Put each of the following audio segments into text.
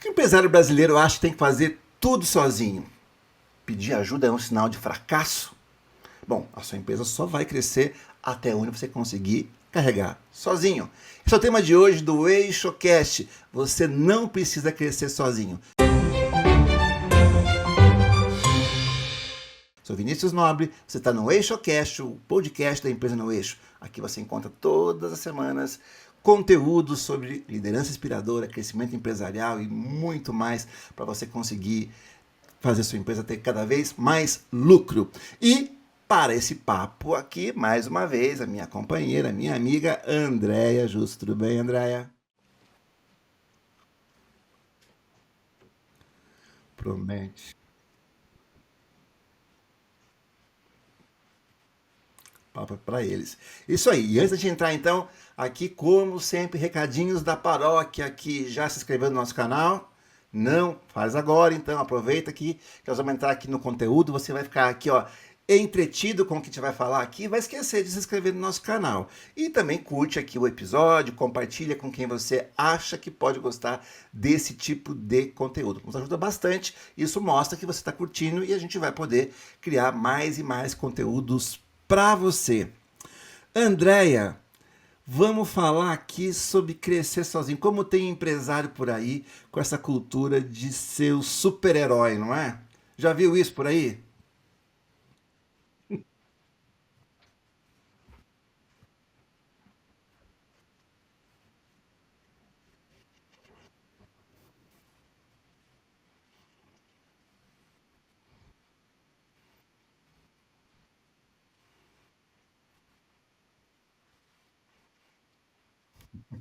O empresário brasileiro acha que tem que fazer tudo sozinho? Pedir ajuda é um sinal de fracasso? Bom, a sua empresa só vai crescer até onde você conseguir carregar sozinho. Esse é o tema de hoje do EixoCast. Você não precisa crescer sozinho. Sou Vinícius Nobre, você está no EixoCast, o podcast da empresa no Eixo. Aqui você encontra todas as semanas conteúdos sobre liderança inspiradora, crescimento empresarial e muito mais para você conseguir fazer sua empresa ter cada vez mais lucro. E para esse papo aqui, mais uma vez, a minha companheira, a minha amiga Andréia Justo. Tudo bem, Andréia? Promete. Papo para eles. Isso aí. E antes de entrar, então, aqui, como sempre, recadinhos da paróquia que já se inscreveu no nosso canal. Não, faz agora, então, aproveita aqui, que nós vamos entrar aqui no conteúdo, você vai ficar aqui, ó, entretido com o que a gente vai falar aqui, vai esquecer de se inscrever no nosso canal. E também curte aqui o episódio, compartilha com quem você acha que pode gostar desse tipo de conteúdo. Nos ajuda bastante, isso mostra que você está curtindo e a gente vai poder criar mais e mais conteúdos para você. Andréia, vamos falar aqui sobre crescer sozinho. Como tem empresário por aí com essa cultura de ser o super-herói, não é? Já viu isso por aí?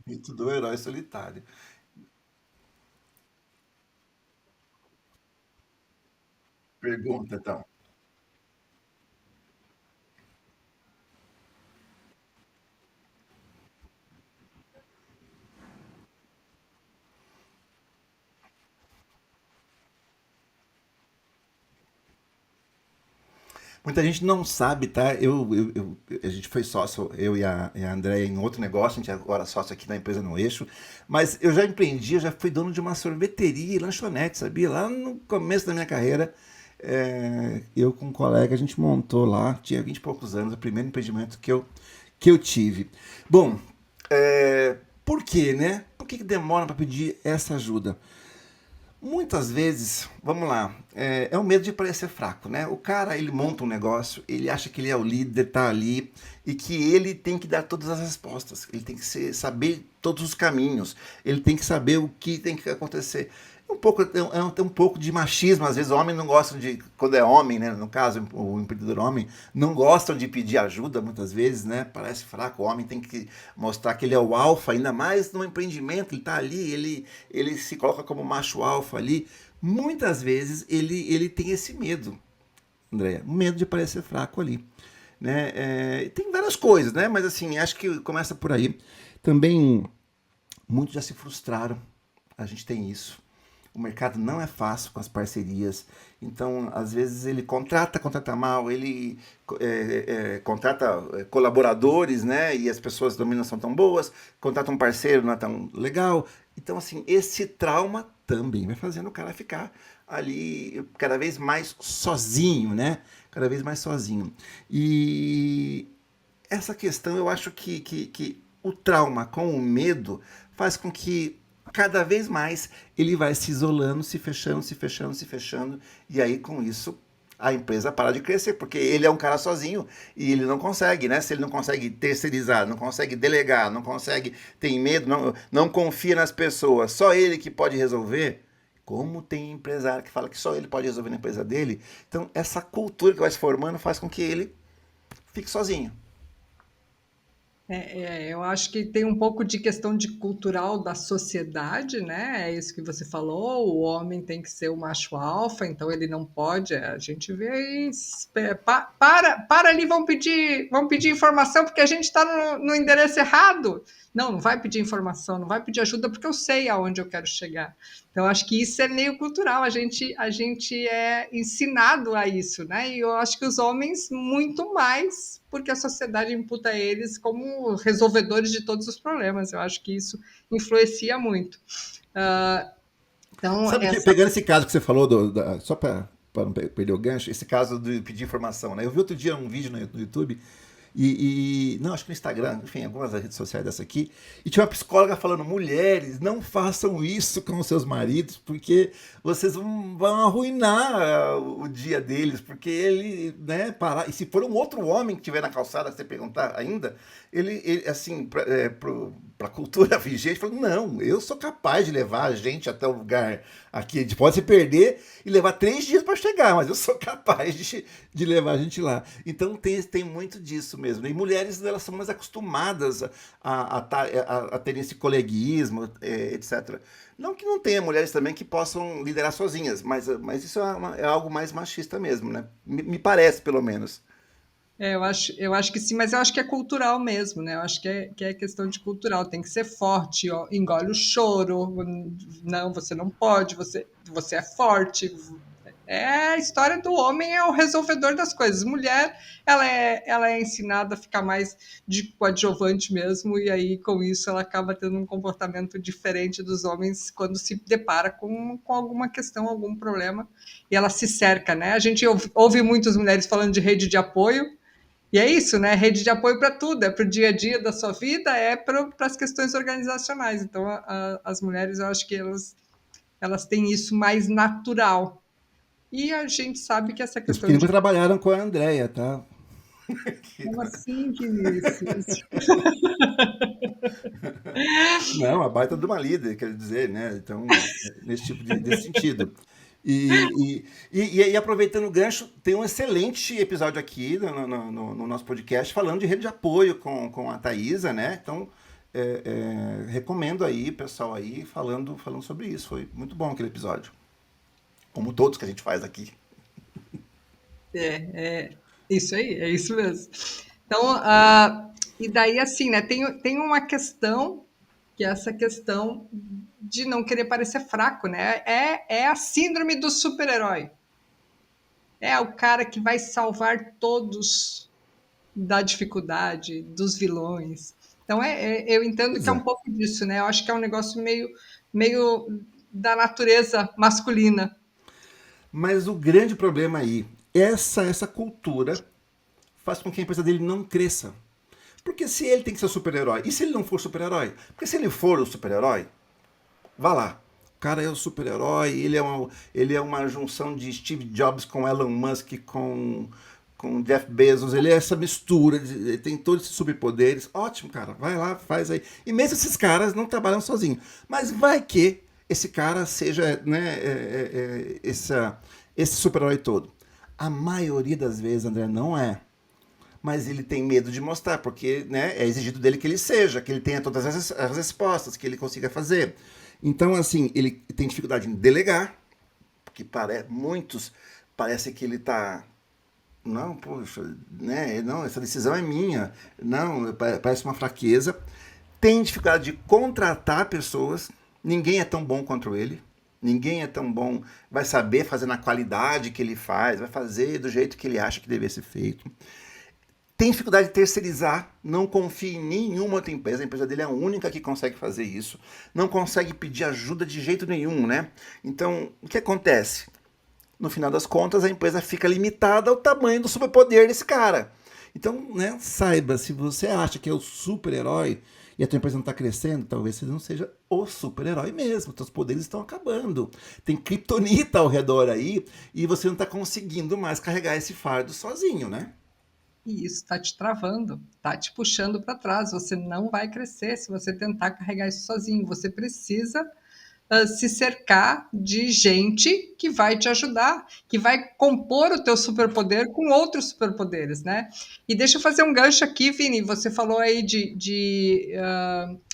Mito do herói solitário. Pergunta, então. Muita gente não sabe, tá? A gente foi sócio, eu e a Andréia, em outro negócio, a gente agora é sócio aqui na empresa no Eixo, mas eu já empreendi, eu já fui dono de uma sorveteria e lanchonete, sabia? Lá no começo da minha carreira, eu com um colega, a gente montou lá, tinha 20 e poucos anos, o primeiro empreendimento que eu tive. Bom, por quê, né? Por que demora para pedir essa ajuda? Muitas vezes, vamos lá, é o medo de parecer fraco, né? O cara, ele monta um negócio, ele acha que ele é o líder, tá ali, e que ele tem que dar todas as respostas, ele tem que saber todos os caminhos, ele tem que saber o que tem que acontecer. Tem um pouco de machismo, às vezes o homem não gosta de, quando é homem, né? No caso, o empreendedor homem, não gostam de pedir ajuda muitas vezes, né? Parece fraco, o homem tem que mostrar que ele é o alfa, ainda mais no empreendimento, ele tá ali, ele se coloca como macho alfa ali. Muitas vezes ele tem esse medo, André, medo de parecer fraco ali. Né? Tem várias coisas, né? Mas assim, acho que começa por aí. Também muitos já se frustraram, a gente tem isso. O mercado não é fácil com as parcerias, então às vezes ele contrata mal, ele contrata colaboradores, né? E as pessoas também não são tão boas, contrata um parceiro não é tão legal. Então assim, esse trauma também vai fazendo o cara ficar ali cada vez mais sozinho, né? Cada vez mais sozinho. E essa questão eu acho que o trauma com o medo faz com que cada vez mais ele vai se isolando, se fechando, se fechando, se fechando, e aí com isso a empresa para de crescer, porque ele é um cara sozinho e ele não consegue, né? Se ele não consegue terceirizar, não consegue delegar, não consegue, tem medo, não confia nas pessoas, só ele que pode resolver. Como tem empresário que fala que só ele pode resolver na empresa dele, então essa cultura que vai se formando faz com que ele fique sozinho. Eu acho que tem um pouco de questão de cultural da sociedade, né? É isso que você falou. O homem tem que ser o macho alfa, então ele não pode. A gente vê isso. Para ali, vão pedir informação porque a gente está no endereço errado. Não, não vai pedir informação, não vai pedir ajuda porque eu sei aonde eu quero chegar. Então, acho que isso é meio cultural. A gente é ensinado a isso, né? E eu acho que os homens muito mais, porque a sociedade imputa eles como resolvedores de todos os problemas. Eu acho que isso influencia muito. Então, Sabe que, essa. pegando esse caso que você falou, só para não perder o gancho, esse caso de pedir informação, né? Eu vi outro dia um vídeo no YouTube não, acho que no Instagram, enfim, algumas redes sociais dessa aqui, e tinha uma psicóloga falando: mulheres, não façam isso com os seus maridos, porque vocês vão arruinar o dia deles, porque ele, né, parar. E se for um outro homem que estiver na calçada, você perguntar ainda, ele assim, para a cultura vigente, falou: não, eu sou capaz de levar a gente até o lugar aqui, a gente pode se perder e levar 3 dias para chegar, mas eu sou capaz de levar a gente lá. Então tem muito disso mesmo. E mulheres, elas são mais acostumadas a terem esse coleguismo, etc. Não que não tenha mulheres também que possam liderar sozinhas, mas isso é algo mais machista mesmo, né? Me parece, pelo menos. Eu acho que sim, mas eu acho que é cultural mesmo, né? Eu acho que é questão de cultural, tem que ser forte, ó, engole o choro, não, você não pode, você é forte. É a história do homem, é o resolvedor das coisas. Mulher, ela é ensinada a ficar mais de coadjuvante mesmo, e aí com isso ela acaba tendo um comportamento diferente dos homens quando se depara com alguma questão, algum problema, e ela se cerca, né? A gente ouve muitas mulheres falando de rede de apoio, e é isso, né? Rede de apoio para tudo, é para o dia a dia da sua vida, é para as questões organizacionais. Então, as mulheres, eu acho que elas têm isso mais natural. E a gente sabe que essa Isso questão porque nunca de. trabalharam com a Andrea, tá? Como assim, Vinícius? Não, a baita de uma líder, quer dizer, né? Então, nesse tipo desse sentido. E aproveitando o gancho, tem um excelente episódio aqui no nosso podcast falando de rede de apoio com a Thaisa, né? Então, recomendo aí, pessoal aí, falando sobre isso. Foi muito bom aquele episódio. Como todos que a gente faz aqui. É isso aí, é isso mesmo. Então, e daí, assim, né? Tem uma questão, que é essa questão de não querer parecer fraco, né? É a síndrome do super-herói. É o cara que vai salvar todos da dificuldade, dos vilões. Então, eu entendo Pois que é um é. pouco disso, né? Eu acho que é um negócio meio da natureza masculina. Mas o grande problema aí, essa cultura faz com que a empresa dele não cresça. Porque se ele tem que ser super-herói, e se ele não for super-herói? Porque se ele for o super-herói, vá lá. O cara é o super-herói, ele é uma junção de Steve Jobs com Elon Musk, com Jeff Bezos, ele é essa mistura, ele tem todos esses superpoderes. Ótimo, cara, vai lá, faz aí. E mesmo esses caras não trabalham sozinhos. Mas vai que esse cara seja, né, esse super-herói todo. A maioria das vezes, André, não é, mas ele tem medo de mostrar, porque, né, é exigido dele que ele seja, que ele tenha todas as respostas, que ele consiga fazer. Então, assim, ele tem dificuldade em delegar, porque muitos parece que ele está, não, poxa, né, não, essa decisão é minha, não, parece uma fraqueza. Tem dificuldade de contratar pessoas, ninguém é tão bom quanto ele. Ninguém é tão bom, vai saber fazer na qualidade que ele faz, vai fazer do jeito que ele acha que deve ser feito. Tem dificuldade de terceirizar, não confia em nenhuma outra empresa, a empresa dele é a única que consegue fazer isso, não consegue pedir ajuda de jeito nenhum, né? Então, o que acontece? No final das contas, a empresa fica limitada ao tamanho do superpoder desse cara. Então, né, saiba, se você acha que é o super-herói e a tua empresa não está crescendo, talvez você não seja o super-herói mesmo. Teus poderes estão acabando. Tem kryptonita ao redor aí e você não está conseguindo mais carregar esse fardo sozinho, né? E isso está te travando, está te puxando para trás. Você não vai crescer se você tentar carregar isso sozinho. Você precisa se cercar de gente que vai te ajudar, que vai compor o teu superpoder com outros superpoderes, né? E deixa eu fazer um gancho aqui, Vini. Você falou aí de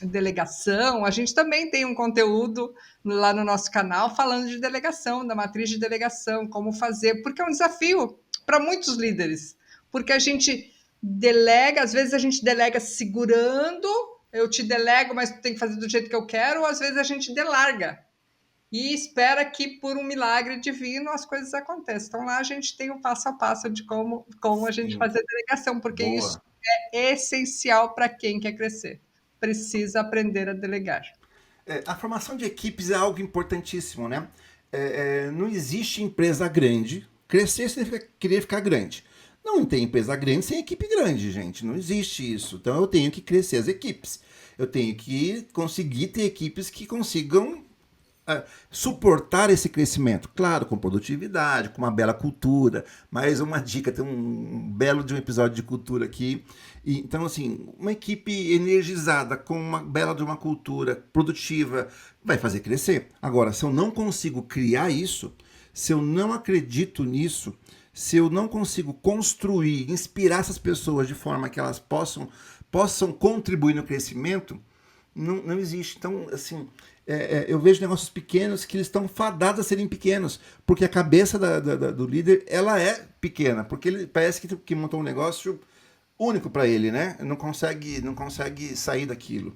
delegação. A gente também tem um conteúdo lá no nosso canal falando de delegação, da matriz de delegação, como fazer, porque é um desafio para muitos líderes, porque a gente delega, às vezes a gente delega segurando, eu te delego, mas tu tem que fazer do jeito que eu quero, ou às vezes a gente delarga e espera que por um milagre divino as coisas aconteçam. Então lá a gente tem o passo a passo de como a gente Sim. fazer a delegação, porque isso Boa. é essencial para quem quer crescer. Precisa aprender a delegar. A formação de equipes é algo importantíssimo, né? Não existe empresa grande. Crescer significa querer ficar grande. Não tem empresa grande sem equipe grande, gente. Não existe isso. Então eu tenho que crescer as equipes. Eu tenho que conseguir ter equipes que consigam suportar esse crescimento. Claro, com produtividade, com uma bela cultura. Mais uma dica, tem um belo de um episódio de cultura aqui. Então, assim, uma equipe energizada, com uma bela de uma cultura produtiva, vai fazer crescer. Agora, se eu não consigo criar isso, se eu não acredito nisso, se eu não consigo construir, inspirar essas pessoas de forma que elas possam contribuir no crescimento, não existe. Então, assim, eu vejo negócios pequenos que eles estão fadados a serem pequenos, porque a cabeça do líder, ela é pequena, porque ele parece que montou um negócio único para ele, né? Não consegue sair daquilo.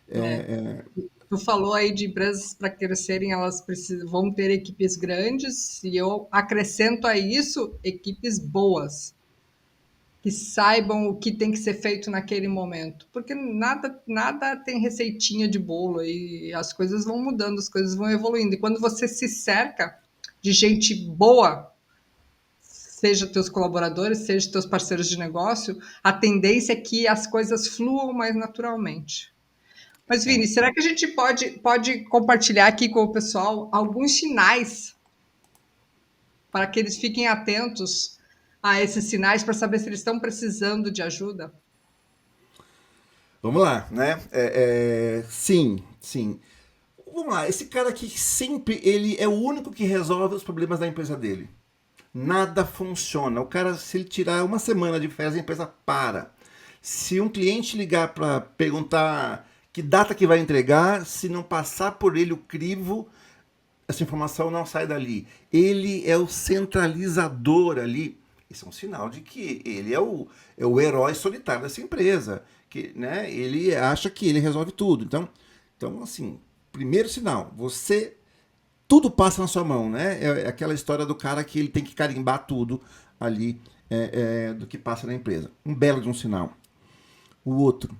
É. É, Tu falou aí de empresas para crescerem, elas precisam, vão ter equipes grandes, e eu acrescento a isso equipes boas, que saibam o que tem que ser feito naquele momento, porque nada tem receitinha de bolo, e as coisas vão mudando, as coisas vão evoluindo. E quando você se cerca de gente boa, seja teus colaboradores, seja teus parceiros de negócio, a tendência é que as coisas fluam mais naturalmente. Mas, Vini, é. será que a gente pode compartilhar aqui com o pessoal alguns sinais para que eles fiquem atentos a esses sinais para saber se eles estão precisando de ajuda? Vamos lá, né? Sim, sim. Vamos lá, esse cara aqui sempre, ele é o único que resolve os problemas da empresa dele. Nada funciona. O cara, se ele tirar uma semana de férias, a empresa para. Se um cliente ligar para perguntar que data que vai entregar, se não passar por ele o crivo, essa informação não sai dali. Ele é o centralizador ali. Isso é um sinal de que ele é o herói solitário dessa empresa. Que, né, ele acha que ele resolve tudo. Então assim, primeiro sinal, você tudo passa na sua mão, né? É aquela história do cara que ele tem que carimbar tudo ali do que passa na empresa. Um belo de um sinal. O outro,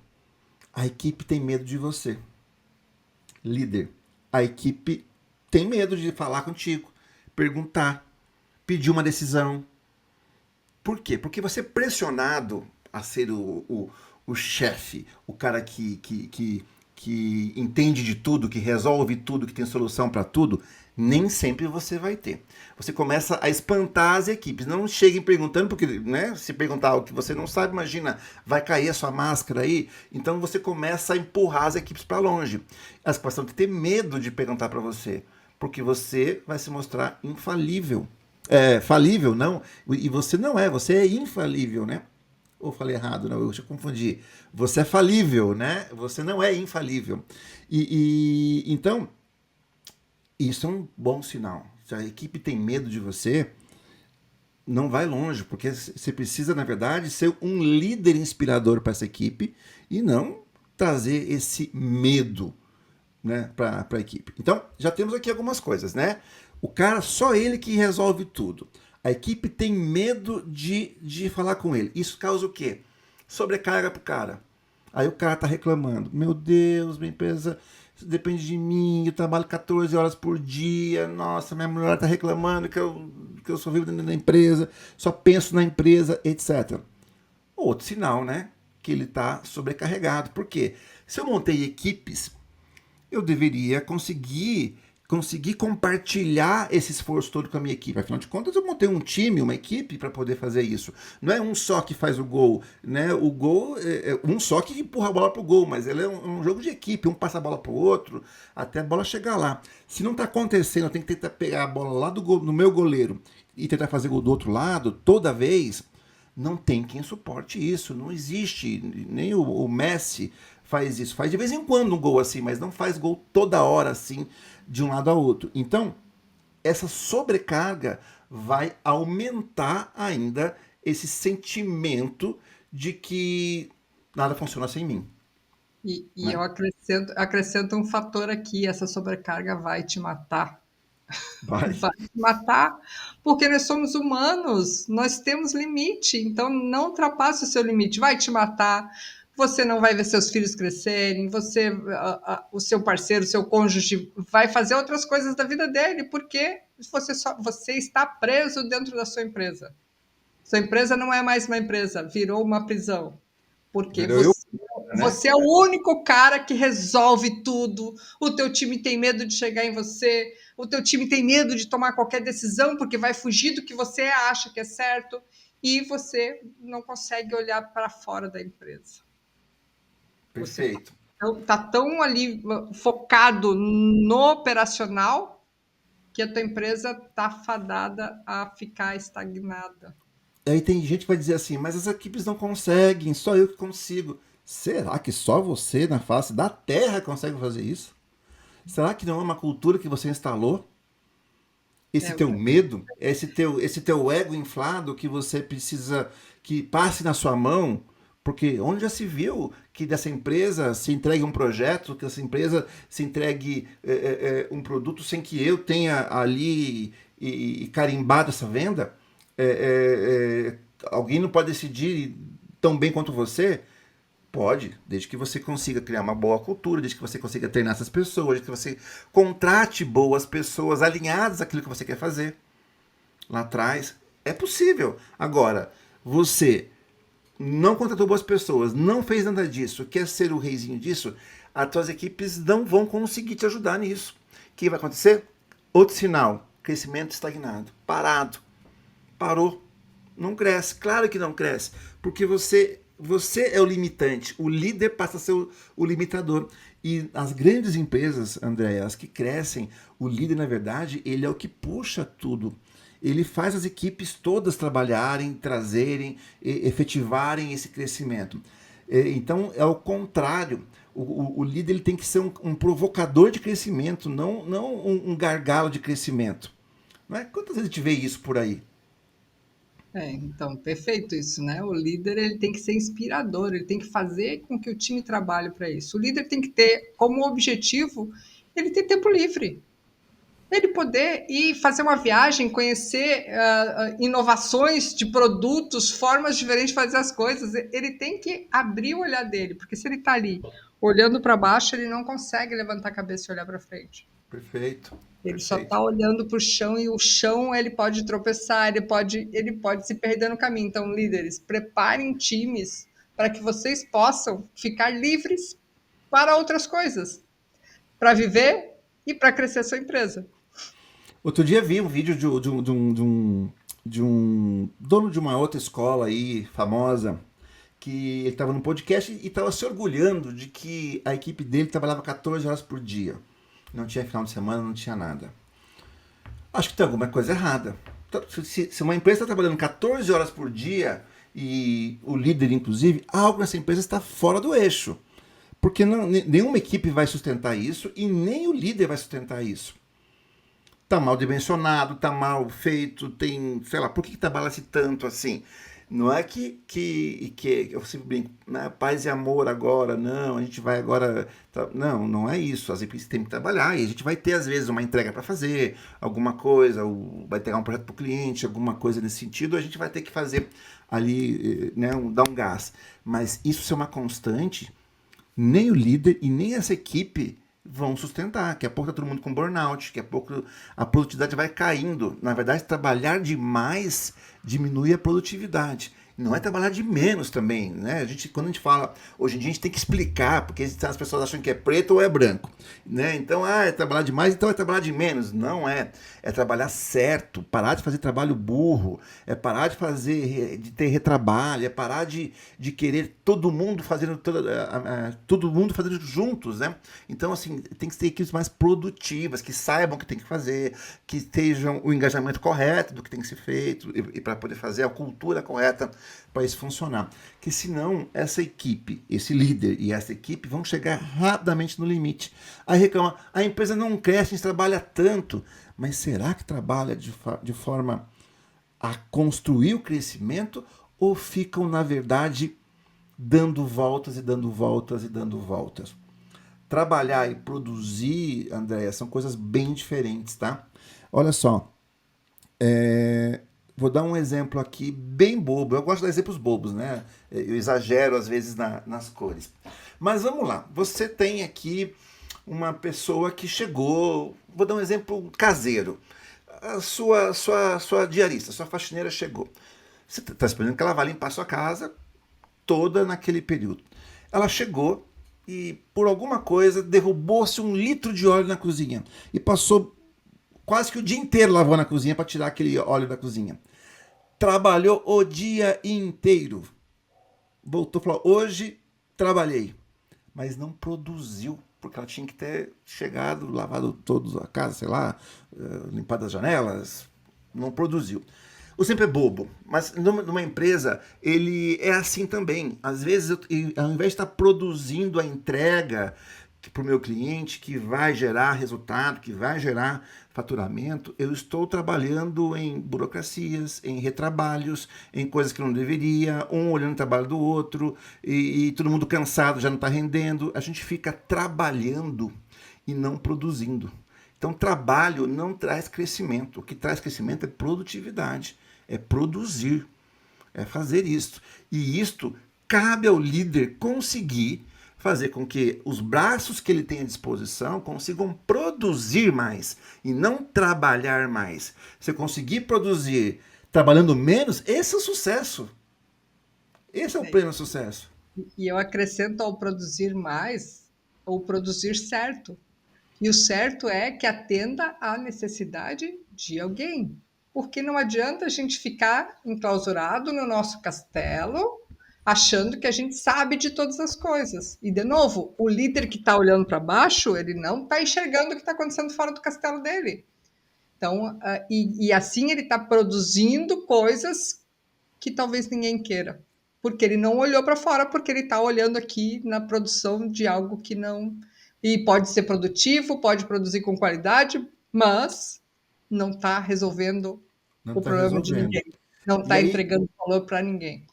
a equipe tem medo de você. Líder, a equipe tem medo de falar contigo, perguntar, pedir uma decisão. Por quê? Porque você é pressionado a ser o chefe, o cara que entende de tudo, que resolve tudo, que tem solução para tudo, nem sempre você vai ter. Você começa a espantar as equipes. Não cheguem perguntando, porque né, se perguntar algo que você não sabe, imagina, vai cair a sua máscara aí. Então você começa a empurrar as equipes para longe. Elas passam a ter medo de perguntar para você, porque você vai se mostrar infalível. Falível, não. E você não é, você é infalível, né? Ou falei errado, não, eu confundi. Você é falível, né? Você não é infalível. Então, isso é um bom sinal. Se a equipe tem medo de você, não vai longe, porque você precisa, na verdade, ser um líder inspirador para essa equipe e não trazer esse medo, né, para a equipe. Então, já temos aqui algumas coisas, né? O cara, só ele que resolve tudo. A equipe tem medo de falar com ele. Isso causa o quê? Sobrecarga pro cara. Aí o cara tá reclamando. Meu Deus, minha empresa depende de mim, eu trabalho 14 horas por dia. Nossa, minha mulher tá reclamando que eu só vivo dentro da empresa, só penso na empresa, etc. Outro sinal, né? Que ele tá sobrecarregado. Por quê? Se eu montei equipes, eu deveria conseguir compartilhar esse esforço todo com a minha equipe. Afinal de contas, eu montei um time, uma equipe para poder fazer isso. Não é um só que faz o gol, né? O gol é um só que empurra a bola pro gol, mas ele é um jogo de equipe, um passa a bola pro outro até a bola chegar lá. Se não tá acontecendo, eu tenho que tentar pegar a bola lá do meu goleiro e tentar fazer gol do outro lado toda vez. Não tem quem suporte isso, não existe. Nem o Messi faz isso. Faz de vez em quando um gol assim, mas não faz gol toda hora assim, de um lado ao outro. Então, essa sobrecarga vai aumentar ainda esse sentimento de que nada funciona sem mim. E Né? eu acrescento um fator aqui: essa sobrecarga vai te matar. Vai. Vai te matar, porque nós somos humanos, nós temos limite, então não ultrapasse o seu limite, vai te matar. você não vai ver seus filhos crescerem, o seu parceiro, o seu cônjuge vai fazer outras coisas da vida dele, porque você está preso dentro da sua empresa. Sua empresa não é mais uma empresa, virou uma prisão. Porque Virou eu, né? você é o único cara que resolve tudo. O teu time tem medo de chegar em você. O teu time tem medo de tomar qualquer decisão porque vai fugir do que você acha que é certo. E você não consegue olhar para fora da empresa. Você Perfeito. tá tão ali focado no operacional que a tua empresa está fadada a ficar estagnada. Aí tem gente que vai dizer assim, mas as equipes não conseguem, só eu que consigo. Será que só você na face da Terra consegue fazer isso? Será que não é uma cultura que você instalou? Esse É, teu medo, esse teu ego inflado que você precisa que passe na sua mão, porque onde já se viu que dessa empresa se entregue um projeto, que essa empresa se entregue um produto sem que eu tenha ali e carimbado essa venda? Alguém não pode decidir tão bem quanto você? Pode, desde que você consiga criar uma boa cultura, desde que você consiga treinar essas pessoas, desde que você contrate boas pessoas alinhadas àquilo que você quer fazer lá atrás. É possível. Agora, você não contratou boas pessoas, não fez nada disso, quer ser o reizinho disso, as tuas equipes não vão conseguir te ajudar nisso. O que vai acontecer? Outro sinal: crescimento estagnado, parado, parou, não cresce. Claro que não cresce, porque você é o limitante, o líder passa a ser o limitador. E as grandes empresas, André, as que crescem, o líder, na verdade, ele é o que puxa tudo. Ele faz as equipes todas trabalharem, trazerem, efetivarem esse crescimento. Então, é o contrário. O líder ele tem que ser um provocador de crescimento, não um gargalo de crescimento. Não é? Quantas vezes a gente vê isso por aí? Então, perfeito isso, né? O líder ele tem que ser inspirador, ele tem que fazer com que o time trabalhe para isso. O líder tem que ter como objetivo ele ter tempo livre, ele poder ir fazer uma viagem, conhecer inovações de produtos, formas diferentes de fazer as coisas. Ele tem que abrir o olhar dele, porque se ele está ali olhando para baixo, ele não consegue levantar a cabeça e olhar para frente. Perfeito, Ele só perfeito. está olhando para o chão e o chão ele pode tropeçar, ele pode se perder no caminho. Então, líderes, preparem times para que vocês possam ficar livres para outras coisas, para viver e para crescer a sua empresa. Outro dia vi um vídeo de um dono de uma outra escola aí, famosa, que ele estava num podcast e estava se orgulhando de que a equipe dele trabalhava 14 horas por dia. Não tinha final de semana, não tinha nada. Acho que tem alguma coisa errada. Se uma empresa está trabalhando 14 horas por dia, e o líder, inclusive, algo nessa empresa está fora do eixo. Porque nenhuma equipe vai sustentar isso e nem o líder vai sustentar isso. Tá mal dimensionado, tá mal feito, tem, sei lá, por que trabalha-se tanto assim? Não é que eu sempre brinco, né, paz e amor agora, não, a gente vai agora. Não, não é isso. As equipes têm que trabalhar e a gente vai ter, às vezes, uma entrega para fazer, alguma coisa, vai pegar um projeto para o cliente, alguma coisa nesse sentido, a gente vai ter que fazer ali, né, dar um gás. Mas isso ser uma constante, nem o líder e nem essa equipe vão sustentar. Daqui a pouco tá todo mundo com burnout, daqui a pouco a produtividade vai caindo. Na verdade, trabalhar demais diminui a produtividade. Não é trabalhar de menos também, né? Quando a gente fala, hoje em dia a gente tem que explicar, porque as pessoas acham que é preto ou é branco, né? Então, é trabalhar demais, então é trabalhar de menos. Não é. É trabalhar certo, parar de fazer trabalho burro, é parar de ter retrabalho, é parar de querer todo mundo fazendo todo mundo fazendo juntos, né? Então, assim, tem que ter equipes mais produtivas, que saibam o que tem que fazer, que estejam o engajamento correto do que tem que ser feito e para poder fazer a cultura correta para isso funcionar. Que senão essa equipe, esse líder e essa equipe vão chegar rapidamente no limite. Aí reclama, a empresa não cresce, a gente trabalha tanto. Mas será que trabalha de forma a construir o crescimento ou ficam, na verdade, dando voltas e dando voltas e dando voltas? Trabalhar e produzir, Andréia, são coisas bem diferentes, tá? Olha só, Vou dar um exemplo aqui bem bobo. Eu gosto de dar exemplos bobos, né? Eu exagero às vezes nas cores. Mas vamos lá. Você tem aqui uma pessoa que chegou. Vou dar um exemplo caseiro. A sua diarista, sua faxineira chegou. Você está esperando que ela vá limpar sua casa toda naquele período. Ela chegou e, por alguma coisa, derrubou-se 1 litro de óleo na cozinha. E passou quase que o dia inteiro lavando na cozinha para tirar aquele óleo da cozinha. Trabalhou o dia inteiro. Voltou e falou: hoje trabalhei. Mas não produziu, porque ela tinha que ter chegado, lavado toda a casa, sei lá, limpado as janelas. Não produziu. O sempre é bobo, mas numa empresa ele é assim também. Às vezes, ao invés de estar produzindo a entrega para o meu cliente, que vai gerar resultado, que vai gerar faturamento, eu estou trabalhando em burocracias, em retrabalhos, em coisas que não deveria, um olhando o trabalho do outro, e todo mundo cansado, já não está rendendo. A gente fica trabalhando e não produzindo. Então, trabalho não traz crescimento. O que traz crescimento é produtividade, é produzir, é fazer isto. E isto cabe ao líder conseguir fazer com que os braços que ele tem à disposição consigam produzir mais e não trabalhar mais. Se conseguir produzir trabalhando menos, esse é o sucesso. Esse é o pleno sucesso. E eu acrescento ao produzir mais, ou produzir certo. E o certo é que atenda à necessidade de alguém. Porque não adianta a gente ficar enclausurado no nosso castelo, achando que a gente sabe de todas as coisas. E, de novo, o líder que está olhando para baixo, ele não está enxergando o que está acontecendo fora do castelo dele. Então, e assim ele está produzindo coisas que talvez ninguém queira. Porque ele não olhou para fora, porque ele está olhando aqui na produção de algo que não. E pode ser produtivo, pode produzir com qualidade, mas não está resolvendo Não o está problema de resolvendo. ninguém. Não E está aí, entregando valor para ninguém.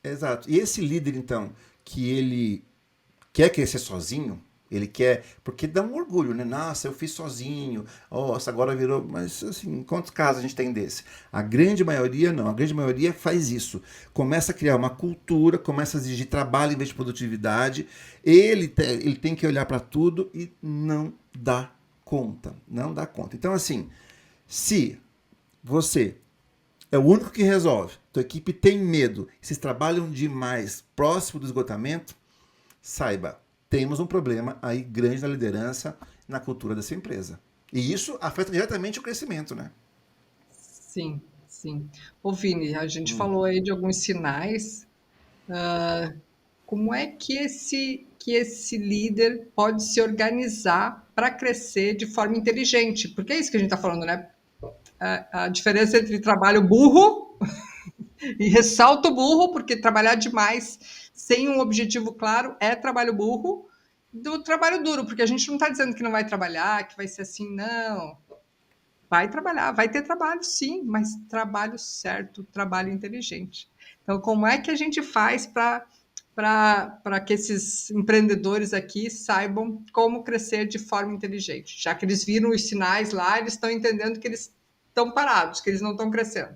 exato. E esse líder, então, que ele quer crescer sozinho, ele quer. Porque dá um orgulho, né? Nossa, eu fiz sozinho. Nossa, agora virou. Mas, assim, quantos casos a gente tem desse? A grande maioria não. A grande maioria faz isso. Começa a criar uma cultura, começa a exigir trabalho em vez de produtividade. Ele tem que olhar para tudo e não dá conta. Não dá conta. Então, assim, se você é o único que resolve, tua equipe tem medo, vocês trabalham demais próximo do esgotamento, saiba, temos um problema aí grande na liderança, na cultura dessa empresa. E isso afeta diretamente o crescimento, né? Sim, sim. Ô, Vini, a gente falou aí de alguns sinais. Como é que esse líder pode se organizar para crescer de forma inteligente? Porque é isso que a gente está falando, né? A diferença entre trabalho burro e ressalto burro, porque trabalhar demais sem um objetivo claro é trabalho burro, do trabalho duro, porque a gente não está dizendo que não vai trabalhar, que vai ser assim, não. Vai trabalhar, vai ter trabalho sim, mas trabalho certo, trabalho inteligente. Então, como é que a gente faz para que esses empreendedores aqui saibam como crescer de forma inteligente? Já que eles viram os sinais lá, eles estão entendendo que eles estão parados, que eles não estão crescendo.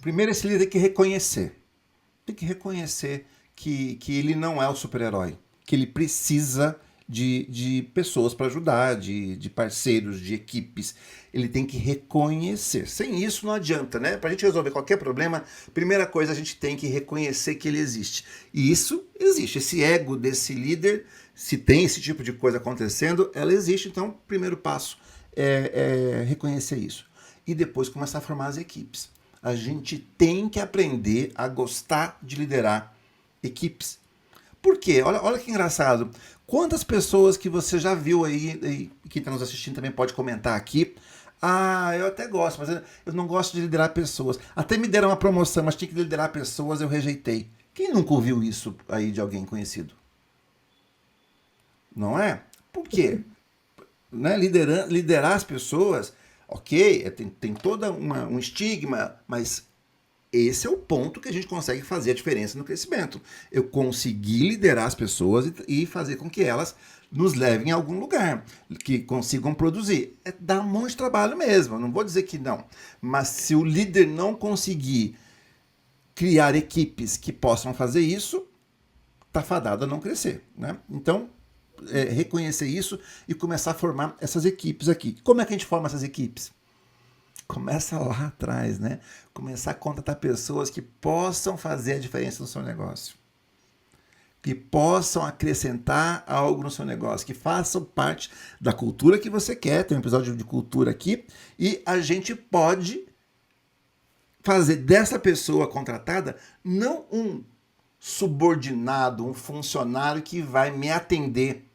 Primeiro, esse líder tem que reconhecer. Tem que reconhecer que ele não é o super-herói. Que ele precisa de pessoas para ajudar, de parceiros, de equipes. Ele tem que reconhecer. Sem isso não adianta, né? Para a gente resolver qualquer problema, primeira coisa a gente tem que reconhecer que ele existe. E isso existe. Esse ego desse líder, se tem esse tipo de coisa acontecendo, ela existe. Então, o primeiro passo é reconhecer isso. E depois começar a formar as equipes. A gente tem que aprender a gostar de liderar equipes. Por quê? Olha que engraçado. Quantas pessoas que você já viu aí, e quem está nos assistindo também pode comentar aqui. Ah, eu até gosto, mas eu não gosto de liderar pessoas. Até me deram uma promoção, mas tinha que liderar pessoas, eu rejeitei. Quem nunca ouviu isso aí de alguém conhecido? Não é? Por quê? Né? Liderar as pessoas, ok, tem todo um estigma, mas esse é o ponto que a gente consegue fazer a diferença no crescimento. Eu conseguir liderar as pessoas e fazer com que elas nos levem a algum lugar, que consigam produzir. É dar um monte de trabalho mesmo, eu não vou dizer que não. Mas se o líder não conseguir criar equipes que possam fazer isso, está fadado a não crescer. Né? Então, reconhecer isso e começar a formar essas equipes aqui. Como é que a gente forma essas equipes? Começa lá atrás, né? Começar a contratar pessoas que possam fazer a diferença no seu negócio. Que possam acrescentar algo no seu negócio, que façam parte da cultura que você quer. Tem um episódio de cultura aqui. E a gente pode fazer dessa pessoa contratada não um subordinado, um funcionário que vai me atender.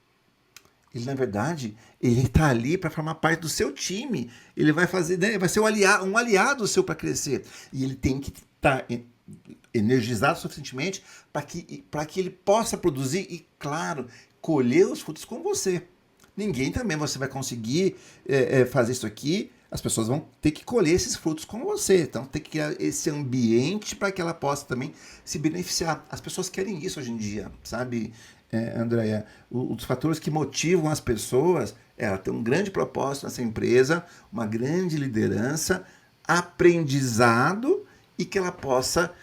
Ele, na verdade, ele está ali para formar parte do seu time. Ele vai fazer, né, vai ser um aliado seu para crescer. E ele tem que estar energizado suficientemente para que ele possa produzir e, claro, colher os frutos com você. Ninguém também você vai conseguir fazer isso aqui. As pessoas vão ter que colher esses frutos com você. Então tem que criar esse ambiente para que ela possa também se beneficiar. As pessoas querem isso hoje em dia, sabe, Andréia? Os fatores que motivam as pessoas é ela ter um grande propósito nessa empresa, uma grande liderança, aprendizado e que ela possa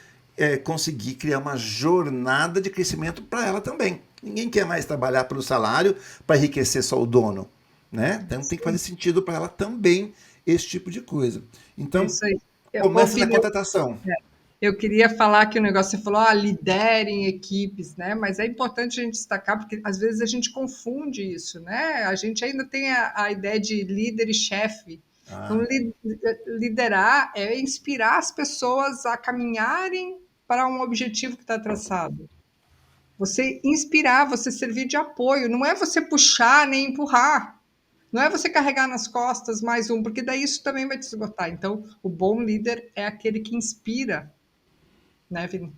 conseguir criar uma jornada de crescimento para ela também. Ninguém quer mais trabalhar pelo salário para enriquecer só o dono. Né? Então tem que fazer sentido para ela também esse tipo de coisa. É Então, isso aí. Ô, comece na Vini, contratação. eu queria falar que o negócio, você falou, liderem equipes, né? Mas é importante a gente destacar, porque às vezes a gente confunde isso, né? A gente ainda tem a ideia de líder e chefe. Então, Ah, liderar é inspirar as pessoas a caminharem para um objetivo que está traçado. Você inspirar, você servir de apoio, não é você puxar nem empurrar. Não é você carregar nas costas mais um, porque daí isso também vai te esgotar. Então, o bom líder é aquele que inspira, né, Vini?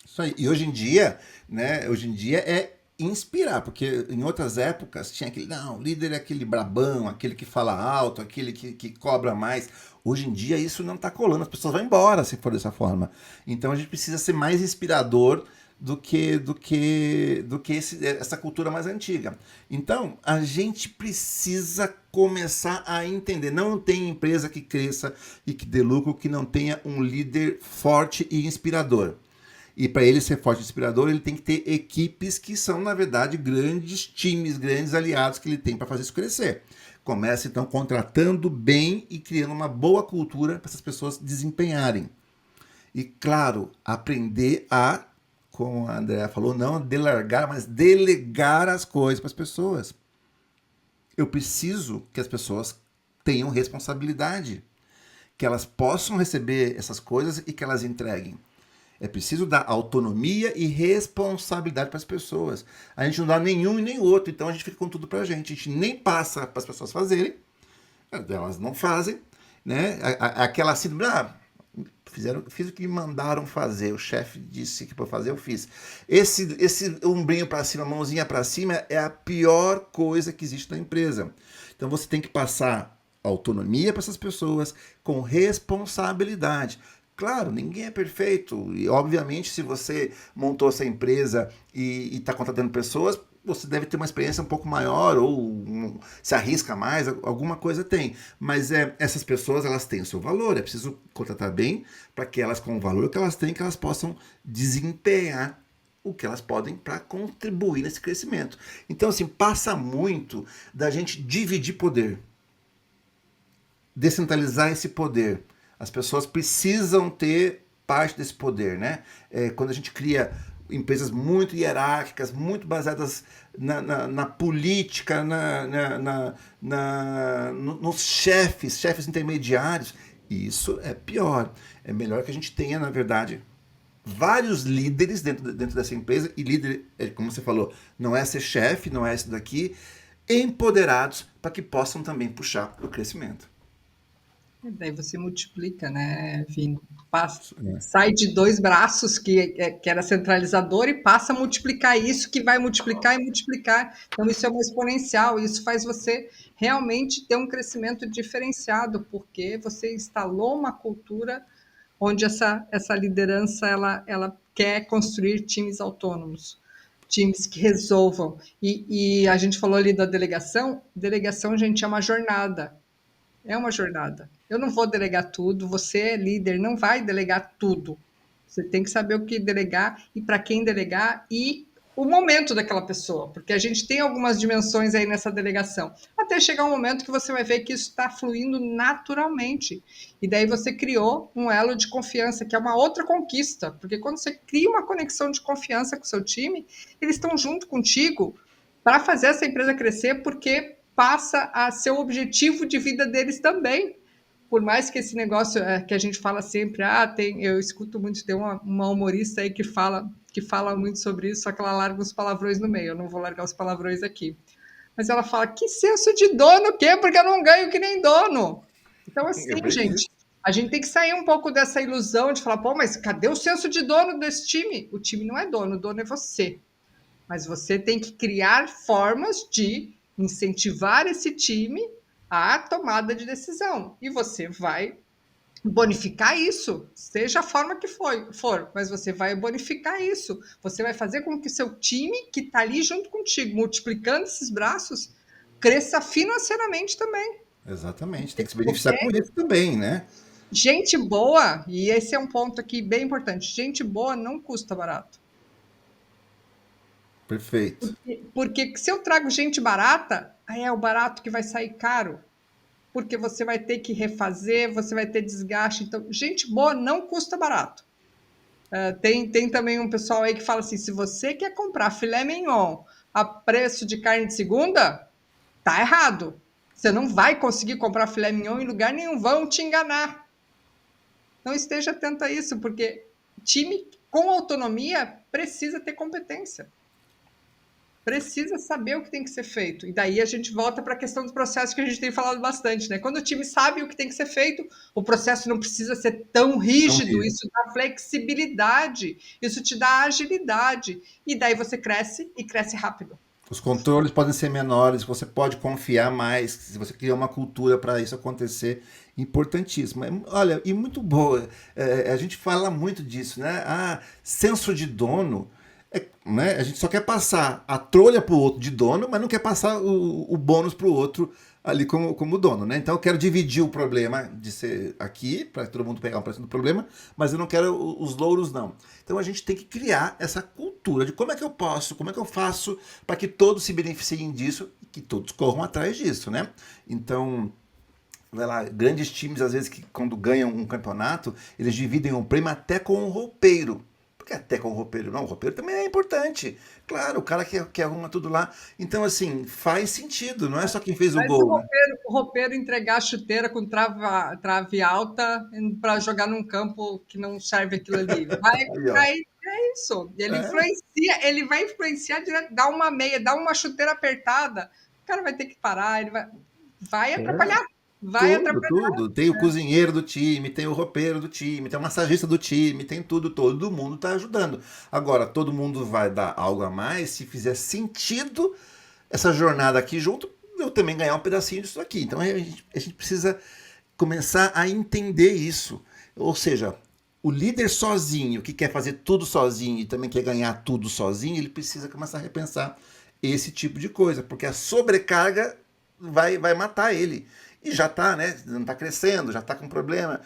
isso aí. E hoje em dia, né? Hoje em dia é inspirar, porque em outras épocas tinha aquele, não, o líder é aquele brabão, aquele que fala alto, aquele que cobra mais. Hoje em dia isso não está colando, as pessoas vão embora se for dessa forma. Então a gente precisa ser mais inspirador do que essa cultura mais antiga. Então a gente precisa começar a entender. Não tem empresa que cresça e que dê lucro que não tenha um líder forte e inspirador. E para ele ser forte e inspirador, ele tem que ter equipes que são, na verdade, grandes times, grandes aliados que ele tem para fazer isso crescer. Começa então contratando bem e criando uma boa cultura para essas pessoas desempenharem. E claro, aprender a, como a Andrea falou, não delargar, mas delegar as coisas para as pessoas. Eu preciso que as pessoas tenham responsabilidade, que elas possam receber essas coisas e que elas entreguem. É preciso dar autonomia e responsabilidade para as pessoas. A gente não dá nenhum e nem outro, então a gente fica com tudo para a gente. A gente nem passa para as pessoas fazerem, elas não fazem, né? Aquela síndrome, fiz o que me mandaram fazer, o chefe disse que para fazer, eu fiz. Esse ombrinho para cima, mãozinha para cima, é a pior coisa que existe na empresa. Então você tem que passar autonomia para essas pessoas com responsabilidade. Claro, ninguém é perfeito. E, obviamente, se você montou essa empresa e está contratando pessoas, você deve ter uma experiência um pouco maior ou se arrisca mais, alguma coisa tem. Mas essas pessoas, elas têm o seu valor. É preciso contratar bem para que elas, com o valor que elas têm, que elas possam desempenhar o que elas podem para contribuir nesse crescimento. Então, assim, passa muito da gente dividir poder. Descentralizar esse poder. As pessoas precisam ter parte desse poder, né? Quando a gente cria empresas muito hierárquicas, muito baseadas na política, nos chefes intermediários, isso é pior. É melhor que a gente tenha, na verdade, vários líderes dentro dessa empresa, e líder, como você falou, não é ser chefe, não é isso daqui, empoderados para que possam também puxar o crescimento. Daí você multiplica, né, Vini? Sai de dois braços que era centralizador e passa a multiplicar isso, que vai multiplicar e multiplicar. Então, isso é uma exponencial, isso faz você realmente ter um crescimento diferenciado, porque você instalou uma cultura onde essa liderança ela quer construir times autônomos, times que resolvam. E a gente falou ali da delegação, gente, é uma jornada. É uma jornada. Eu não vou delegar tudo, você é líder, não vai delegar tudo. Você tem que saber o que delegar e para quem delegar e o momento daquela pessoa, porque a gente tem algumas dimensões aí nessa delegação, até chegar um momento que você vai ver que isso está fluindo naturalmente. E daí você criou um elo de confiança, que é uma outra conquista, porque quando você cria uma conexão de confiança com o seu time, eles estão junto contigo para fazer essa empresa crescer, porque passa a ser o objetivo de vida deles também. Por mais que esse negócio que a gente fala sempre, eu escuto muito, tem uma humorista aí que fala muito sobre isso, só que ela larga os palavrões no meio, eu não vou largar os palavrões aqui. Mas ela fala, que senso de dono o quê? Porque eu não ganho que nem dono. Então, É assim, bem gente, isso. a gente tem que sair um pouco dessa ilusão de falar, pô, mas cadê o senso de dono desse time? O time não é dono, o dono é você. Mas você tem que criar formas de incentivar esse time à tomada de decisão. E você vai bonificar isso, seja a forma que for, mas você vai bonificar isso. Você vai fazer com que seu time, que está ali junto contigo, multiplicando esses braços, cresça financeiramente também. Exatamente. Tem que se Porque beneficiar com isso também, né? gente boa, e esse é um ponto aqui bem importante, gente boa não custa barato. Perfeito. Porque se eu trago gente barata, aí é o barato que vai sair caro. Porque você vai ter que refazer, você vai ter desgaste. Então, gente boa não custa barato. Tem também um pessoal aí que fala assim: se você quer comprar filé mignon a preço de carne de segunda, tá errado. Você não vai conseguir comprar filé mignon em lugar nenhum, vão te enganar. Não esteja atento a isso, porque time com autonomia precisa ter competência. Precisa saber o que tem que ser feito. E daí a gente volta para a questão dos processos que a gente tem falado bastante, né? Quando o time sabe o que tem que ser feito, o processo não precisa ser tão Então, rígido, isso. isso dá flexibilidade, isso te dá agilidade. E daí você cresce e cresce rápido. Os controles podem ser menores, você pode confiar mais, se você criar uma cultura para isso acontecer, importantíssimo. Olha, e muito boa, a gente fala muito disso, né? Ah, senso de dono, né? A gente só quer passar a trolha para o outro de dono, mas não quer passar o bônus para o outro ali como dono, né? Então eu quero dividir o problema de ser aqui, para todo mundo pegar um pedaço do problema, mas eu não quero os louros, não. Então a gente tem que criar essa cultura de como é que eu posso, como é que eu faço para que todos se beneficiem disso e que todos corram atrás disso, né? Então, vai lá, grandes times, às vezes, que quando ganham um campeonato, eles dividem o prêmio até com o roupeiro. Por que até com o roupeiro? Não, o roupeiro também é importante. Claro, o cara que arruma tudo lá. Então, assim, faz sentido, não é só quem fez o Mas gol, né? o roupeiro entregar a chuteira com trave alta para jogar num campo que não serve aquilo ali. Aí, ó. Vai, é isso. É, Ele vai influenciar direto, dá uma meia, dá uma chuteira apertada, o cara vai ter que parar, vai é. atrapalhar. Vai Tudo, atrapalhar. tudo. Tem o cozinheiro do time, tem o roupeiro do time, tem o massagista do time, tem tudo, todo mundo está ajudando. Agora, todo mundo vai dar algo a mais se fizer sentido essa jornada aqui junto, eu também ganhar um pedacinho disso aqui. Então a gente precisa começar a entender isso. Ou seja, o líder sozinho, que quer fazer tudo sozinho e também quer ganhar tudo sozinho, ele precisa começar a repensar esse tipo de coisa, porque a sobrecarga vai matar ele. E já está, né? Não está crescendo, já está com problema.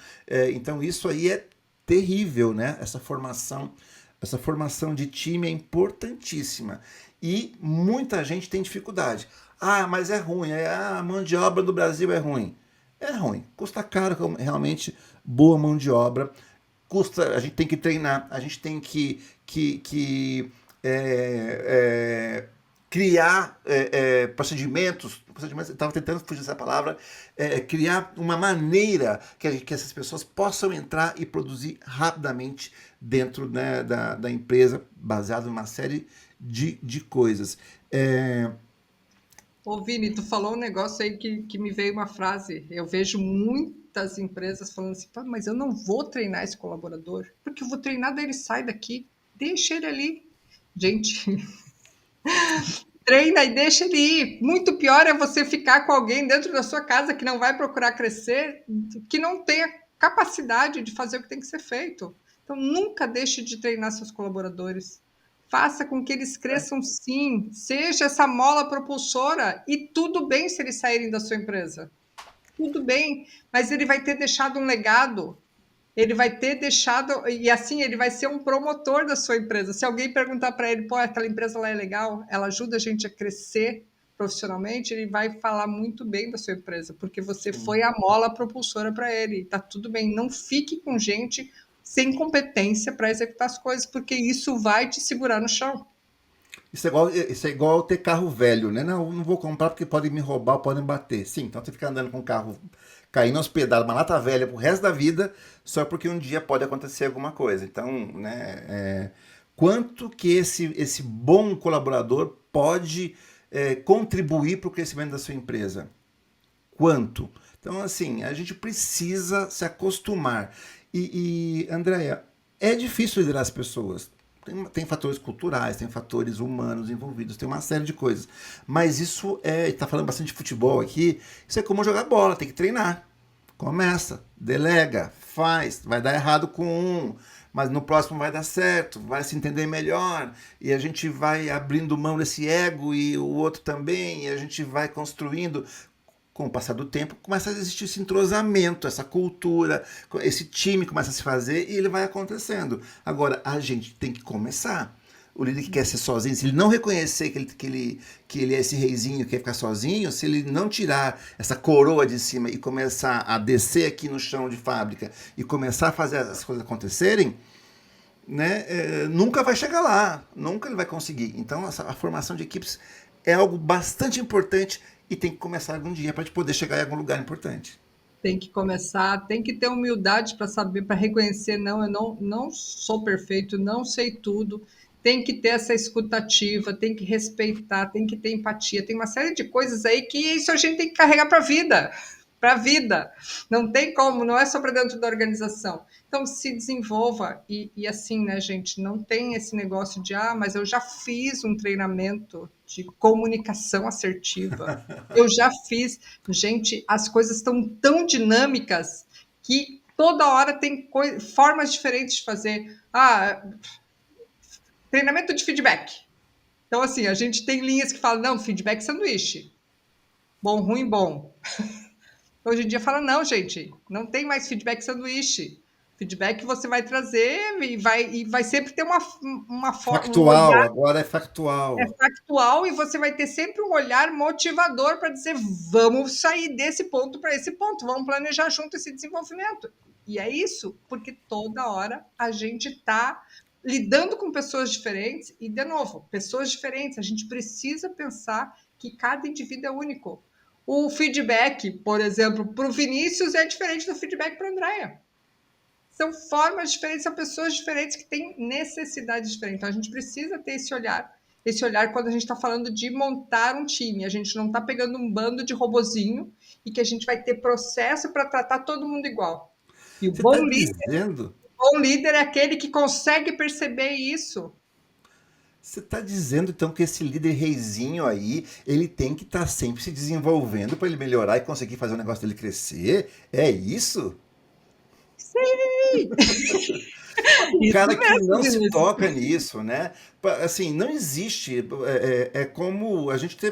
Então isso aí é terrível, né? Essa formação de time é importantíssima. E muita gente tem dificuldade. Ah, mas é ruim. A mão de obra do Brasil é ruim. É ruim. Custa caro realmente boa mão de obra. Custa, a gente tem que treinar, a gente tem que criar procedimentos, estava tentando fugir dessa palavra, criar uma maneira que essas pessoas possam entrar e produzir rapidamente dentro, né, da empresa, baseado em uma série de coisas. Ô, Vini, tu falou um negócio aí que me veio uma frase. Eu vejo muitas empresas falando assim, "Pá, mas eu não vou treinar esse colaborador, porque eu vou treinar, daí ele sai daqui, deixa ele ali. Gente, treina e deixa ele ir. Muito pior é você ficar com alguém dentro da sua casa que não vai procurar crescer, que não tenha. capacidade de fazer o que tem que ser feito. Então, nunca deixe de treinar seus colaboradores. Faça com que eles cresçam sim, seja essa mola propulsora e tudo bem se eles saírem da sua empresa. Tudo bem, mas ele vai ter deixado um legado, ele vai ter deixado, e assim, ele vai ser um promotor da sua empresa. Se alguém perguntar para ele, pô, aquela empresa lá é legal, ela ajuda a gente a crescer profissionalmente, ele vai falar muito bem da sua empresa, porque você Sim. foi a mola propulsora para ele. Tá tudo bem, não fique com gente sem competência para executar as coisas, porque isso vai te segurar no chão. Isso é igual ter carro velho, né? Não, não vou comprar porque podem me roubar, podem bater. Sim, então você fica andando com o carro caindo aos pedaços, uma lata velha pro resto da vida, só porque um dia pode acontecer alguma coisa. Então, né, quanto que esse bom colaborador pode contribuir para o crescimento da sua empresa? Quanto? Então, assim, a gente precisa se acostumar. Andréia, é difícil liderar as pessoas. Tem fatores culturais, tem fatores humanos envolvidos, tem uma série de coisas. Mas isso está falando bastante de futebol aqui, isso é como jogar bola, tem que treinar. Começa, delega, faz, vai dar errado com um, mas no próximo vai dar certo, vai se entender melhor, e a gente vai abrindo mão desse ego e o outro também, e a gente vai construindo. Com o passar do tempo, começa a existir esse entrosamento, essa cultura, esse time começa a se fazer e ele vai acontecendo. Agora, a gente tem que começar. O líder que quer ser sozinho, se ele não reconhecer que ele é esse reizinho que quer ficar sozinho, se ele não tirar essa coroa de cima e começar a descer aqui no chão de fábrica e começar a fazer as coisas acontecerem, né, nunca vai chegar lá, nunca ele vai conseguir. Então, a formação de equipes é algo bastante importante e tem que começar algum dia para a gente poder chegar em algum lugar importante. Tem que começar, tem que ter humildade para saber, para reconhecer, não, eu não sou perfeito, não sei tudo. Tem que ter essa escutativa, tem que respeitar, tem que ter empatia, tem uma série de coisas aí que isso a gente tem que carregar para a vida, para a vida. Não tem como, não é só para dentro da organização. Então se desenvolva e assim, né, gente, não tem esse negócio de mas eu já fiz um treinamento de comunicação assertiva. Eu já fiz. Gente, as coisas estão tão dinâmicas que toda hora tem formas diferentes de fazer. Treinamento de feedback. Então, assim, a gente tem linhas que falam, não, feedback sanduíche. Bom, ruim, bom. Hoje em dia fala, não, gente, não tem mais feedback sanduíche. Feedback você vai trazer e vai sempre ter um Factual, olhar agora é factual. factual e você vai ter sempre um olhar motivador para dizer vamos sair desse ponto para esse ponto, vamos planejar junto esse desenvolvimento. E é isso, porque toda hora a gente está lidando com pessoas diferentes e, de novo, pessoas diferentes. A gente precisa pensar que cada indivíduo é único. O feedback, por exemplo, para o Vinícius é diferente do feedback para a Andrea. São formas diferentes, são pessoas diferentes que têm necessidades diferentes. Então, a gente precisa ter esse olhar. Esse olhar quando a gente está falando de montar um time. A gente não está pegando um bando de robozinho e que a gente vai ter processo para tratar todo mundo igual. E Você está dizendo, o bom líder é aquele que consegue perceber isso. você está dizendo então que esse líder reizinho aí, ele tem que estar sempre se desenvolvendo para ele melhorar e conseguir fazer o negócio dele crescer? É isso? Sim! O Isso cara que mesmo, não se Vinícius. toca nisso, né? Assim, não existe. É como a gente tem.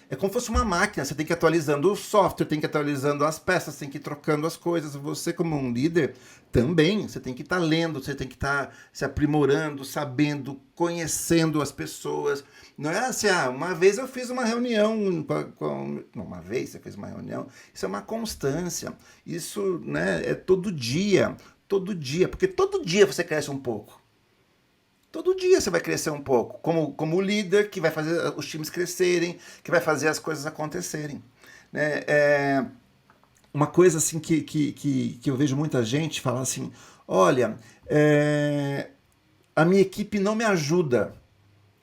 É como se fosse uma máquina. Você tem que ir atualizando o software, tem que ir atualizando as peças, tem que ir trocando as coisas. Você, como um líder, também. Você tem que estar lendo, você tem que estar se aprimorando, sabendo, conhecendo as pessoas. Não é assim, uma vez eu fiz uma reunião não, uma vez você fez uma reunião. Isso é uma constância. Isso, né, é todo dia. Todo dia, porque todo dia você cresce um pouco. Todo dia você vai crescer um pouco, como líder que vai fazer os times crescerem, que vai fazer as coisas acontecerem. Né? Uma coisa assim que eu vejo muita gente falar assim: olha, a minha equipe não me ajuda.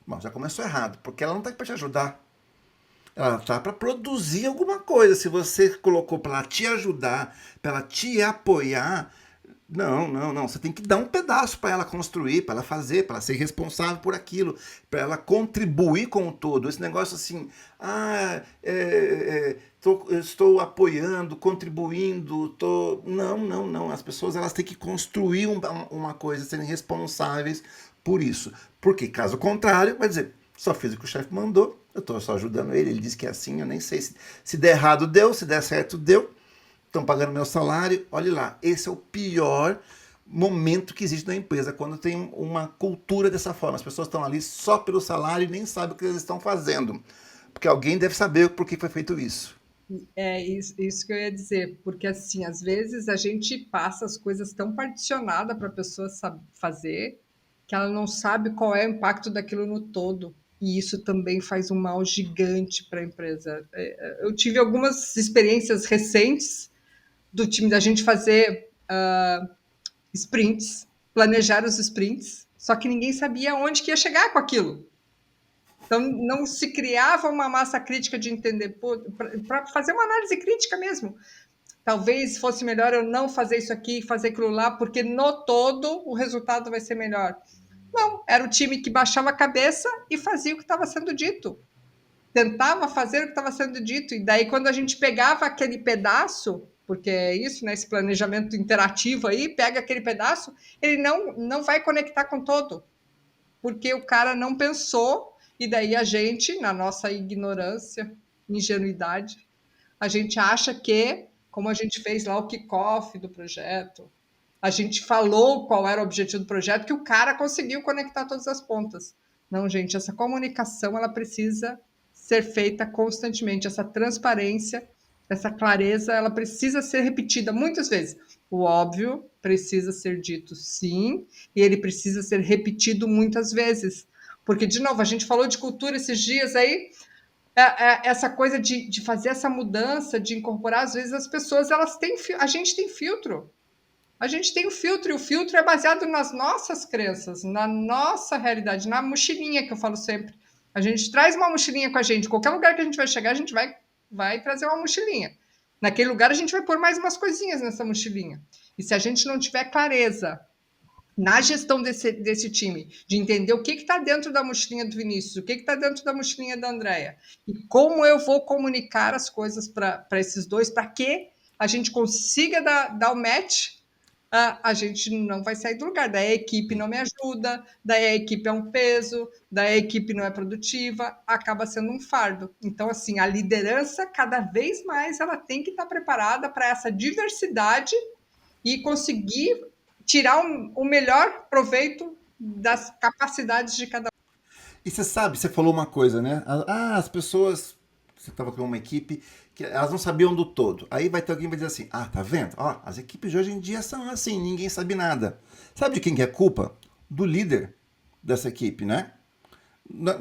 Bom, já começou errado, porque ela não está para te ajudar. Ela está para produzir alguma coisa. Se você colocou para ela te ajudar, para ela te apoiar, Não, não, não. Você tem que dar um pedaço para ela construir, para ela fazer, para ela ser responsável por aquilo, para ela contribuir com o todo. Esse negócio assim, eu estou apoiando, contribuindo, tô... Não, não, não. As pessoas elas têm que construir uma coisa, serem responsáveis por isso. Porque caso contrário, vai dizer, só fiz o que o chefe mandou, eu estou só ajudando ele, ele disse que é assim, eu nem sei se der errado deu, se der certo deu, estão pagando meu salário, olhe lá, esse é o pior momento que existe na empresa, quando tem uma cultura dessa forma. As pessoas estão ali só pelo salário e nem sabem o que eles estão fazendo. Porque alguém deve saber por que foi feito isso. É isso que eu ia dizer, porque assim, às vezes a gente passa as coisas tão particionadas para a pessoa fazer, que ela não sabe qual é o impacto daquilo no todo. E isso também faz um mal gigante para a empresa. Eu tive algumas experiências recentes do time da gente fazer sprints, planejar os sprints, só que ninguém sabia onde que ia chegar com aquilo. Então, não se criava uma massa crítica de entender, para fazer uma análise crítica mesmo. Talvez fosse melhor eu não fazer isso aqui, fazer aquilo lá, porque no todo o resultado vai ser melhor. Não, era o time que baixava a cabeça e fazia o que estava sendo dito. Tentava fazer o que estava sendo dito. E daí, quando a gente pegava aquele pedaço, porque é isso, né? Esse planejamento interativo aí, pega aquele pedaço, ele não vai conectar com todo, porque o cara não pensou, e daí a gente, na nossa ignorância, ingenuidade, a gente acha que, como a gente fez lá o kickoff do projeto, a gente falou qual era o objetivo do projeto, que o cara conseguiu conectar todas as pontas. Não, gente, essa comunicação ela precisa ser feita constantemente, essa transparência, essa clareza, ela precisa ser repetida muitas vezes. O óbvio precisa ser dito sim, e ele precisa ser repetido muitas vezes. Porque, de novo, a gente falou de cultura esses dias aí, essa coisa de fazer essa mudança, de incorporar, às vezes as pessoas, elas têm, a gente tem filtro. A gente tem o filtro, e o filtro é baseado nas nossas crenças, na nossa realidade, na mochilinha que eu falo sempre. A gente traz uma mochilinha com a gente. Qualquer lugar que a gente vai chegar, a gente vai trazer uma mochilinha. Naquele lugar, a gente vai pôr mais umas coisinhas nessa mochilinha. E se a gente não tiver clareza na gestão desse time, de entender o que está dentro da mochilinha do Vinícius, o que está dentro da mochilinha da Andrea, e como eu vou comunicar as coisas para esses dois, para que a gente consiga dar o match, a gente não vai sair do lugar. Daí a equipe não me ajuda, daí a equipe é um peso, daí a equipe não é produtiva, acaba sendo um fardo. Então, assim, a liderança, cada vez mais, ela tem que estar preparada para essa diversidade e conseguir tirar o melhor proveito das capacidades de cada um. E você sabe, você falou uma coisa, né? As pessoas. Você estava com uma equipe que elas não sabiam do todo. Aí vai ter alguém que vai dizer assim: ah, tá vendo? Ó, as equipes de hoje em dia são assim, ninguém sabe nada. Sabe de quem que é culpa? Do líder dessa equipe, né?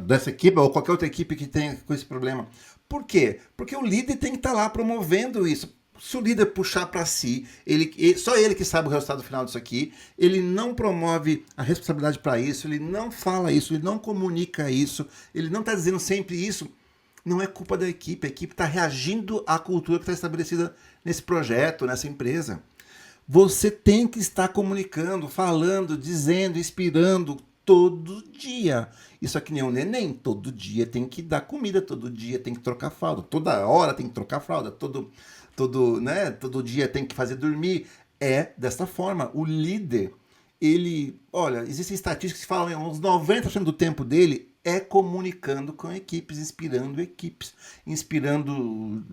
Dessa equipe ou qualquer outra equipe que tenha com esse problema. Por quê? Porque o líder tem que estar lá promovendo isso. Se o líder puxar para si, só ele que sabe o resultado final disso aqui, ele não promove a responsabilidade para isso, ele não fala isso, ele não comunica isso, ele não está dizendo sempre isso, não é culpa da equipe. A equipe está reagindo à cultura que está estabelecida nesse projeto, nessa empresa. Você tem que estar comunicando, falando, dizendo, inspirando todo dia. Isso é que nem um neném. Todo dia tem que dar comida, todo dia tem que trocar fralda, toda hora tem que trocar fralda, todo dia tem que fazer dormir. É desta forma. O líder, olha, existem estatísticas que falam que uns 90% do tempo dele é comunicando com equipes, inspirando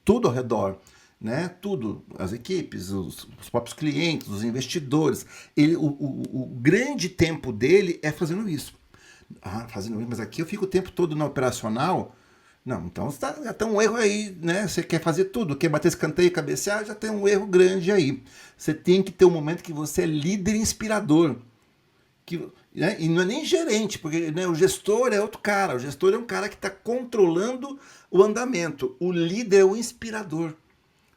tudo ao redor, né? Tudo, as equipes, os próprios clientes, os investidores. O grande tempo dele é fazendo isso. Fazendo isso, mas aqui eu fico o tempo todo no operacional. Não, então já tem um erro aí, né? Você quer fazer tudo, quer bater escanteio e cabecear, já tem um erro grande aí. Você tem que ter um momento que você é líder inspirador. Né? E não é nem gerente, porque né, o gestor é outro cara. O gestor é um cara que está controlando o andamento. O líder é o inspirador.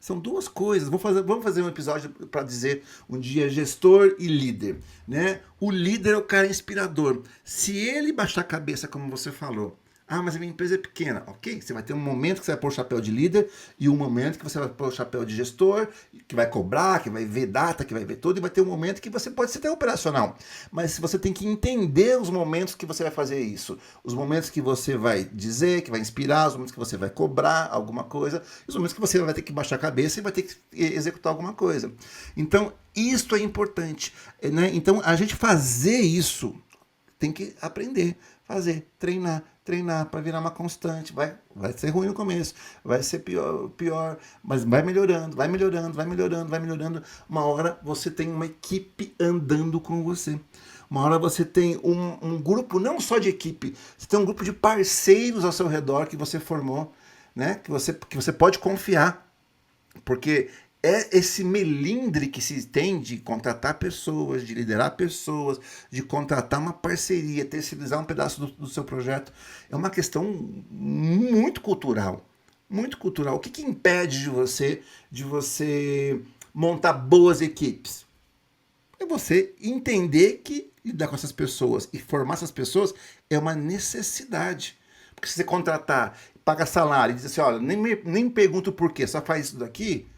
São duas coisas. Vamos fazer um episódio para dizer um dia gestor e líder. Né? O líder é o cara inspirador. Se ele baixar a cabeça, como você falou, Ah, mas a minha empresa é pequena. Ok, você vai ter um momento que você vai pôr o chapéu de líder e um momento que você vai pôr o chapéu de gestor, que vai cobrar, que vai ver data, que vai ver tudo, e vai ter um momento que você pode ser até operacional. Mas você tem que entender os momentos que você vai fazer isso. Os momentos que você vai dizer, que vai inspirar, os momentos que você vai cobrar alguma coisa, e os momentos que você vai ter que baixar a cabeça e vai ter que executar alguma coisa. Então, isto é importante. Né? Então, a gente fazer isso tem que aprender, fazer, treinar para virar uma constante. Vai ser ruim no começo, vai ser pior, mas vai melhorando, vai melhorando, vai melhorando, vai melhorando. Uma hora você tem uma equipe andando com você. Uma hora você tem um grupo, não só de equipe, você tem um grupo de parceiros ao seu redor que você formou, né? Que você pode confiar. Porque é esse melindre que se tem de contratar pessoas, de liderar pessoas, de contratar uma parceria, terceirizar um pedaço do seu projeto. É uma questão muito cultural. Muito cultural. O que impede de você montar boas equipes? É você entender que lidar com essas pessoas e formar essas pessoas é uma necessidade. Porque se você contratar, paga salário e diz assim, olha, nem pergunto por quê, só faz isso daqui,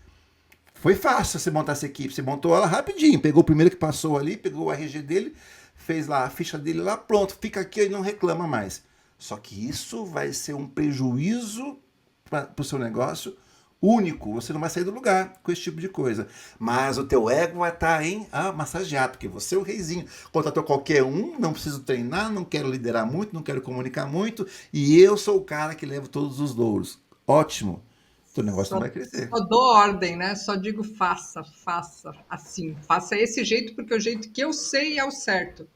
foi fácil você montar essa equipe. Você montou ela rapidinho. Pegou o primeiro que passou ali, pegou o RG dele, fez lá a ficha dele lá, pronto, fica aqui e não reclama mais. Só que isso vai ser um prejuízo para o seu negócio único. Você não vai sair do lugar com esse tipo de coisa. Mas o teu ego vai estar massageado, porque você é o reizinho. Contratou qualquer um, não preciso treinar, não quero liderar muito, não quero comunicar muito, e eu sou o cara que leva todos os louros. Ótimo. Teu negócio não vai crescer. Só dou ordem, né? Só digo faça, faça assim, faça esse jeito, porque o jeito que eu sei é o certo.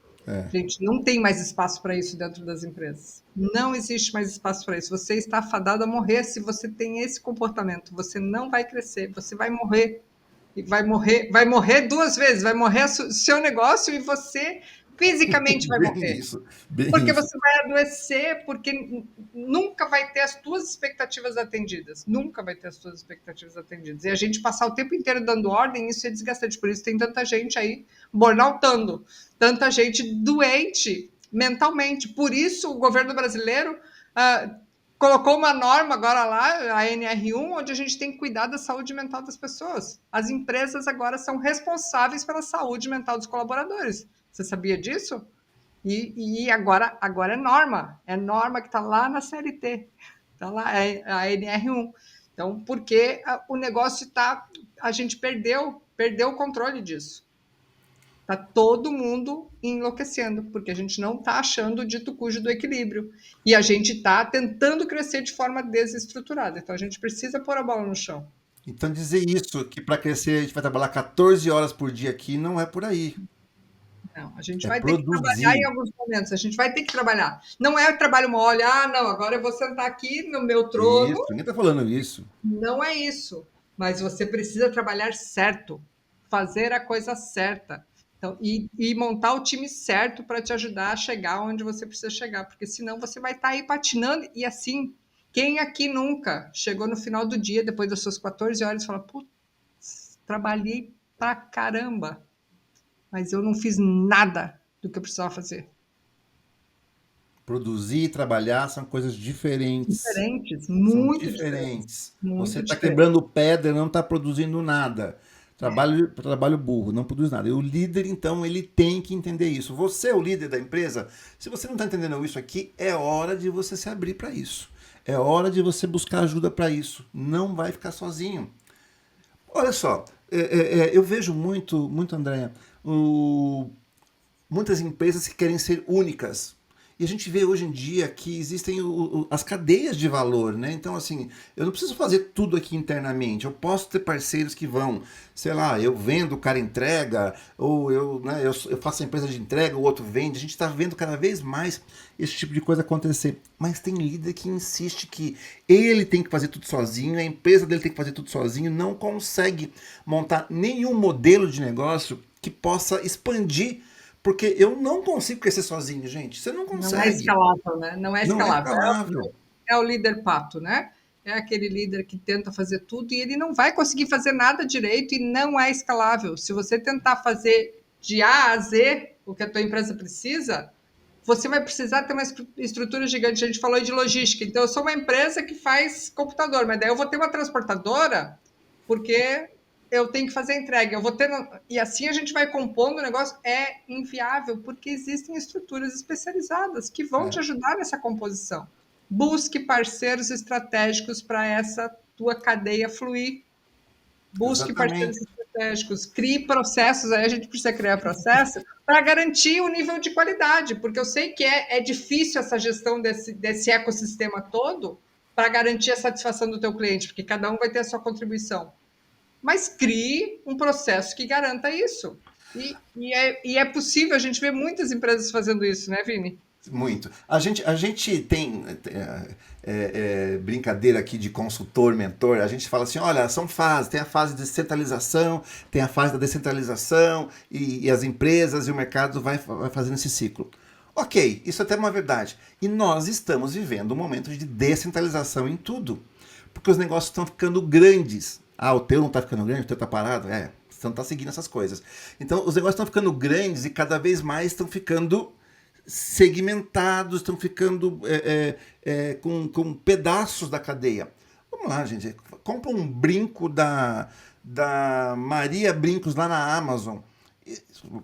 Gente, não tem mais espaço para isso dentro das empresas. Não existe mais espaço para isso. Você está fadado a morrer se você tem esse comportamento. Você não vai crescer, você vai morrer. E vai morrer duas vezes. Vai morrer o seu negócio e você fisicamente vai Bem morrer. isso, bem Porque isso. você vai adoecer, porque nunca vai ter as tuas expectativas atendidas. Nunca vai ter as tuas expectativas atendidas. E a gente passar o tempo inteiro dando ordem, isso é desgastante. Por isso tem tanta gente aí burnoutando, tanta gente doente mentalmente. Por isso o governo brasileiro colocou uma norma agora lá, a NR1, onde a gente tem que cuidar da saúde mental das pessoas. As empresas agora são responsáveis pela saúde mental dos colaboradores. Você sabia disso? E agora é norma que está lá na CLT, está lá, é a NR1. Então, porque o negócio está, a gente perdeu o controle disso. Está todo mundo enlouquecendo, porque a gente não está achando o dito cujo do equilíbrio. E a gente está tentando crescer de forma desestruturada. Então, a gente precisa pôr a bola no chão. Então dizer isso, que para crescer a gente vai trabalhar 14 horas por dia aqui, não é por aí. Não, a gente É vai ter que trabalhar em produzir. alguns momentos, a gente vai ter que trabalhar. Não é trabalho mole, não, agora eu vou sentar aqui no meu trono. Isso, ninguém tá falando isso. Não é isso. Mas você precisa trabalhar certo, fazer a coisa certa. Então, e montar o time certo para te ajudar a chegar onde você precisa chegar, porque senão você vai estar aí patinando. E assim, quem aqui nunca chegou no final do dia, depois das suas 14 horas, e fala: putz, trabalhei pra caramba, mas eu não fiz nada do que eu precisava fazer. Produzir e trabalhar são coisas diferentes. Diferentes, São muito diferentes, diferentes. Você muito está diferentes. quebrando pedra, não está produzindo nada. Trabalho burro, não produz nada. E o líder, então, ele tem que entender isso. Você é o líder da empresa. Se você não está entendendo isso aqui, é hora de você se abrir para isso. É hora de você buscar ajuda para isso. Não vai ficar sozinho. Olha só, eu vejo muito, Andréia, muitas empresas que querem ser únicas. E a gente vê hoje em dia que existem as cadeias de valor, né? Então, assim, eu não preciso fazer tudo aqui internamente. Eu posso ter parceiros que vão, sei lá, eu vendo, o cara entrega, ou eu faço a empresa de entrega, o outro vende. A gente está vendo cada vez mais esse tipo de coisa acontecer. Mas tem líder que insiste que ele tem que fazer tudo sozinho, a empresa dele tem que fazer tudo sozinho, não consegue montar nenhum modelo de negócio que possa expandir, porque eu não consigo crescer sozinho, gente. Você não Não é consegue. escalável, né? Não é Não é escalável. escalável. É o líder pato, né? É aquele líder que tenta fazer tudo e ele não vai conseguir fazer nada direito e não é escalável. Se você tentar fazer de A a Z o que a tua empresa precisa, você vai precisar ter uma estrutura gigante. A gente falou de logística. Então, eu sou uma empresa que faz computador, mas daí eu vou ter uma transportadora, porque eu tenho que fazer entrega. Eu vou ter. E assim a gente vai compondo o negócio. É inviável, porque existem estruturas especializadas que vão te É, ajudar nessa composição. Busque parceiros estratégicos para essa tua cadeia fluir. Busque parceiros exatamente. estratégicos, crie processos, aí a gente precisa criar processo para garantir o nível de qualidade, porque eu sei que é difícil essa gestão desse ecossistema todo para garantir a satisfação do teu cliente, porque cada um vai ter a sua contribuição. Mas crie um processo que garanta isso. E é possível, a gente vê muitas empresas fazendo isso, né, Vini? Muito. A gente tem brincadeira aqui de consultor, mentor. A gente fala assim: olha, são fases. Tem a fase de centralização, tem a fase da descentralização, e as empresas e o mercado vai fazendo esse ciclo. Ok, isso até é uma verdade. E nós estamos vivendo um momento de descentralização em tudo. Porque os negócios estão ficando grandes. Ah, o teu não está ficando grande, o teu está parado? É, você não está seguindo essas coisas. Então, os negócios estão ficando grandes e cada vez mais estão ficando segmentados, estão ficando com pedaços da cadeia. Vamos lá, gente. Compra um brinco da Maria Brincos lá na Amazon.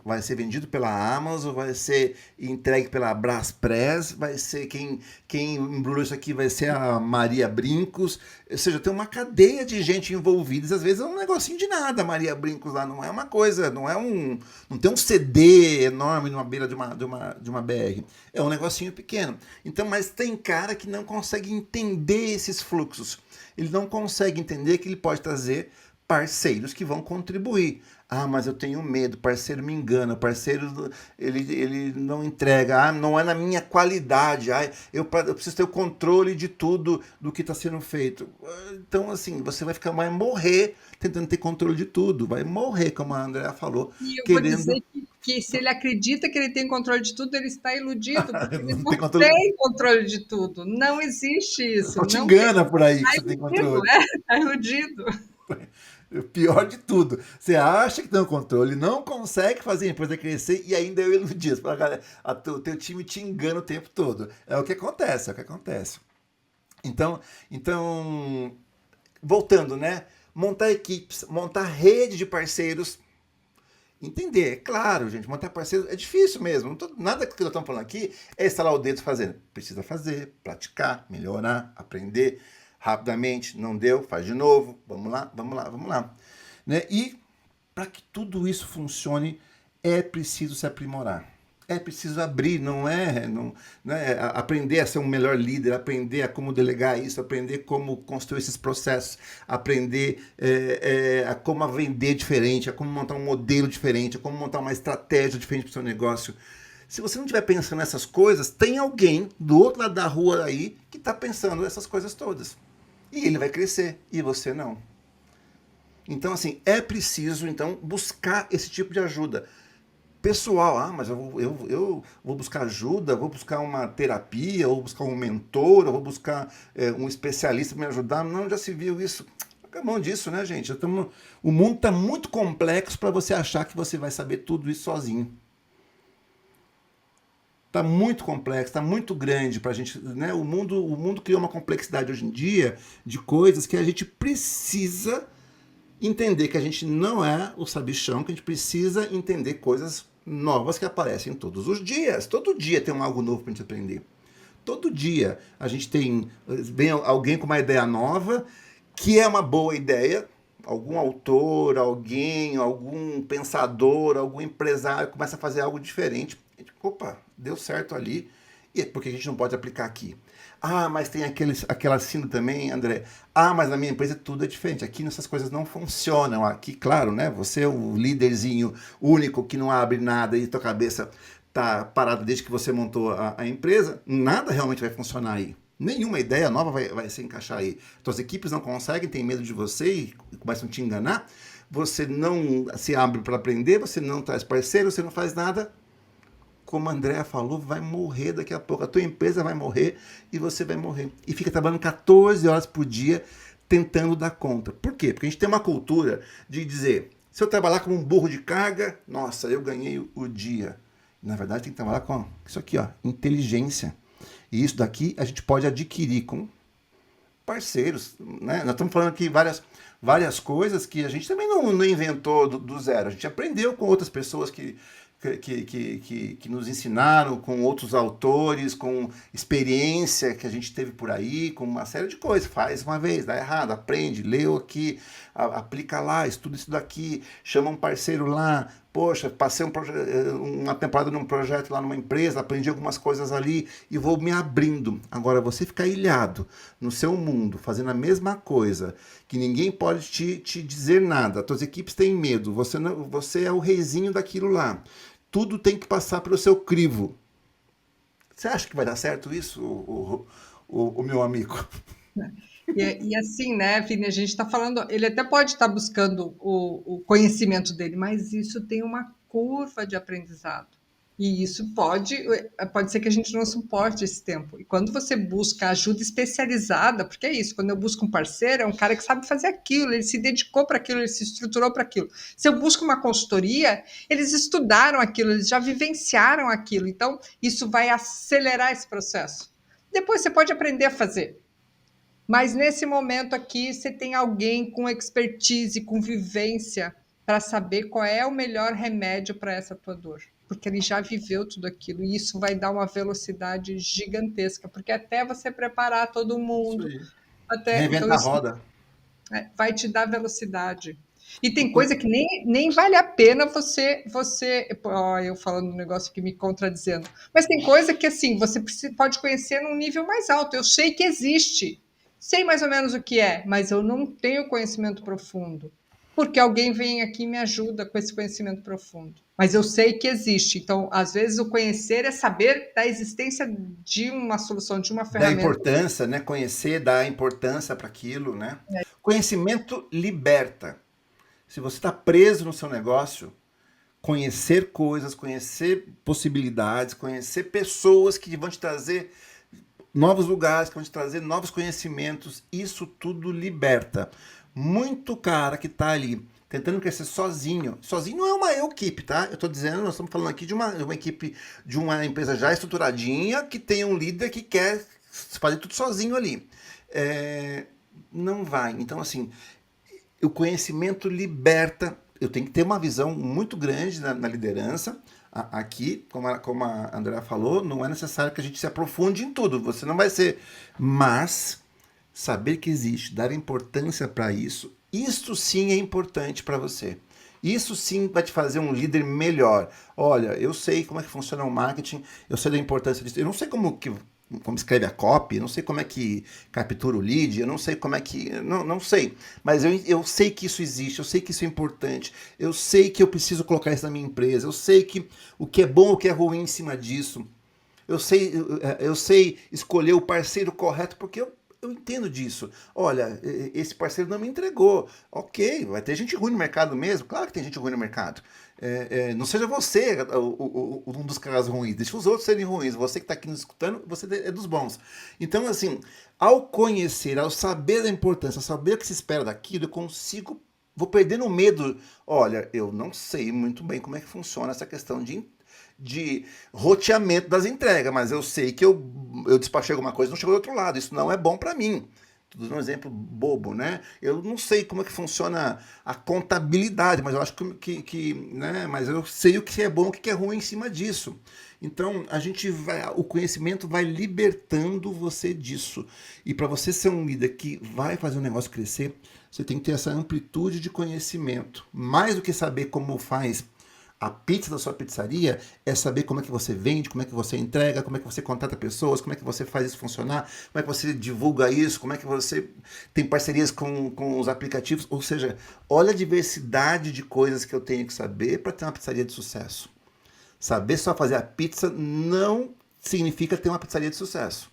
Vai ser vendido pela Amazon, vai ser entregue pela Braspress, vai ser quem embrulhou isso aqui vai ser a Maria Brincos. Ou seja, tem uma cadeia de gente envolvida. Às vezes é um negocinho de nada, Maria Brincos lá. Não é uma coisa, não tem um CD enorme numa beira de uma BR. É um negocinho pequeno. Então, mas tem cara que não consegue entender esses fluxos. Ele não consegue entender que ele pode trazer parceiros que vão contribuir. Ah, mas eu tenho medo, parceiro me engana, parceiro ele não entrega, ah, não é na minha qualidade, ah, eu preciso ter o controle de tudo do que está sendo feito. Então, assim, você vai morrer tentando ter controle de tudo, vai morrer, como a Andrea falou, E eu vou querendo. dizer que se ele acredita que ele tem controle de tudo, ele está iludido, porque ele Não não tem controle, tem controle de tudo. Não existe isso. só te Não tem. engana por aí que Está você tem iludido, controle. está iludido. O pior de tudo, você acha que tem o controle, não consegue fazer a empresa crescer e ainda eu iludir. O teu time te engana o tempo todo. É o que acontece, é o que acontece. Então, voltando, né? Montar equipes, montar rede de parceiros, entender, é claro, gente, montar parceiros é difícil mesmo. Nada que nós estamos falando aqui é instalar o dedo fazendo. Precisa fazer, praticar, melhorar, aprender rapidamente. Não deu, faz de novo. Vamos lá, vamos lá, vamos lá. Né? E para que tudo isso funcione, é preciso se aprimorar. É preciso abrir, não é aprender a ser um melhor líder, aprender a como delegar isso, aprender como construir esses processos, aprender a como vender diferente, a como montar um modelo diferente, a como montar uma estratégia diferente para o seu negócio. Se você não estiver pensando nessas coisas, tem alguém do outro lado da rua aí que está pensando essas coisas todas. E ele vai crescer, e você não. Então, assim, é preciso então buscar esse tipo de ajuda pessoal. Ah, mas eu vou buscar ajuda, vou buscar uma terapia, ou buscar um mentor, ou vou buscar um especialista para me ajudar. Não, já se viu isso. Acabamos disso, né, gente? O mundo está muito complexo para você achar que você vai saber tudo isso sozinho. Está muito complexo, está muito grande para a gente. Né? O mundo criou uma complexidade hoje em dia de coisas que a gente precisa entender que a gente não é o sabichão, que a gente precisa entender coisas novas que aparecem todos os dias. Todo dia tem algo novo para a gente aprender. Todo dia a gente vem alguém com uma ideia nova, que é uma boa ideia, algum autor, algum pensador, algum empresário começa a fazer algo diferente. A gente, opa, deu certo ali, e por que a gente não pode aplicar aqui? Ah, mas tem aquela síndrome também, André. Ah, mas na minha empresa tudo é diferente. Aqui essas coisas não funcionam. Aqui, claro, né? Você é o líderzinho único que não abre nada e tua cabeça tá parada desde que você montou a empresa. Nada realmente vai funcionar aí. Nenhuma ideia nova vai se encaixar aí. Tuas equipes não conseguem, têm medo de você e começam a te enganar. Você não se abre para aprender, você não traz parceiro, você não faz nada. Como a Andrea falou, vai morrer daqui a pouco. A tua empresa vai morrer e você vai morrer. E fica trabalhando 14 horas por dia tentando dar conta. Por quê? Porque a gente tem uma cultura de dizer, se eu trabalhar como um burro de carga, nossa, eu ganhei o dia. Na verdade, tem que trabalhar com isso aqui, ó, inteligência. E isso daqui a gente pode adquirir com parceiros, né? Nós estamos falando aqui várias coisas que a gente também não inventou do zero. A gente aprendeu com outras pessoas que nos ensinaram, com outros autores, com experiência que a gente teve por aí, com uma série de coisas. Faz uma vez, dá errado, aprende, leu aqui, aplica lá, estuda isso daqui, chama um parceiro lá. Poxa, passei uma temporada num projeto lá numa empresa, aprendi algumas coisas ali e vou me abrindo. Agora, você ficar ilhado no seu mundo, fazendo a mesma coisa, que ninguém pode te dizer nada, as tuas equipes têm medo, você é o reizinho daquilo lá. Tudo tem que passar pelo seu crivo. Você acha que vai dar certo isso, o meu amigo? E assim, né, Vini, a gente está falando, ele até pode estar buscando o conhecimento dele, mas isso tem uma curva de aprendizado. E isso pode ser que a gente não suporte esse tempo. E quando você busca ajuda especializada, porque é isso, quando eu busco um parceiro, é um cara que sabe fazer aquilo, ele se dedicou para aquilo, ele se estruturou para aquilo. Se eu busco uma consultoria, eles estudaram aquilo, eles já vivenciaram aquilo. Então, isso vai acelerar esse processo. Depois você pode aprender a fazer. Mas nesse momento aqui, você tem alguém com expertise, com vivência, para saber qual é o melhor remédio para essa tua dor. Porque ele já viveu tudo aquilo. E isso vai dar uma velocidade gigantesca. Porque até você preparar todo Isso mundo, aí. até. Então, Reinventa a isso roda. vai te dar velocidade. E O- tem o- coisa que nem vale a pena ó, eu falando um negócio que me contradizendo, mas tem coisa que assim, pode conhecer num nível mais alto. Eu sei que existe, sei mais ou menos o que é, mas eu não tenho conhecimento profundo. Porque alguém vem aqui e me ajuda com esse conhecimento profundo. Mas eu sei que existe. Então, às vezes, o conhecer é saber da existência de uma solução, de uma Da ferramenta. importância, né? Conhecer, dar importância para aquilo, né? Conhecimento liberta. Se você está preso no seu negócio, conhecer coisas, conhecer possibilidades, conhecer pessoas que vão te trazer novos lugares, que vão te trazer novos conhecimentos, isso tudo liberta. Muito cara que está ali tentando crescer sozinho. Sozinho não é uma equipe, tá? Eu estou dizendo, nós estamos falando aqui de uma equipe, de uma empresa já estruturadinha, que tem um líder que quer fazer tudo sozinho ali. É, não vai. Então, assim, o conhecimento liberta. Eu tenho que ter uma visão muito grande na liderança. Aqui, como a Andrea falou, não é necessário que a gente se aprofunde em tudo. Você não vai ser. Mas saber que existe, dar importância para isso sim é importante para você. Isso sim vai te fazer um líder melhor. Olha, eu sei como é que funciona o marketing, eu sei da importância disso. Eu não sei como escreve a copy, eu não sei como é que captura o lead, eu não sei como é que. Não sei. Mas eu sei que isso existe, eu sei que isso é importante, eu sei que eu preciso colocar isso na minha empresa, eu sei que o que é bom, o que é ruim em cima disso. Eu sei escolher o parceiro correto porque eu entendo disso. Olha, esse parceiro não me entregou. Ok, vai ter gente ruim no mercado mesmo. Claro que tem gente ruim no mercado. Não seja você um dos caras ruins. Deixa os outros serem ruins. Você que está aqui nos escutando, você é dos bons. Então, assim, ao conhecer, ao saber da importância, ao saber o que se espera daquilo, eu consigo. Vou perdendo o medo. Olha, eu não sei muito bem como é que funciona essa questão de roteamento das entregas, mas eu sei que eu despachei alguma coisa e não chegou do outro lado. Isso não é bom para mim. Estou dando um exemplo bobo, né? Eu não sei como é que funciona a contabilidade, mas eu acho né? Mas eu sei o que é bom e o que é ruim em cima disso. Então, o conhecimento vai libertando você disso. E para você ser um líder que vai fazer o negócio crescer, você tem que ter essa amplitude de conhecimento. Mais do que saber como faz a pizza da sua pizzaria, é saber como é que você vende, como é que você entrega, como é que você contrata pessoas, como é que você faz isso funcionar, como é que você divulga isso, como é que você tem parcerias com os aplicativos. Ou seja, olha a diversidade de coisas que eu tenho que saber para ter uma pizzaria de sucesso. Saber só fazer a pizza não significa ter uma pizzaria de sucesso.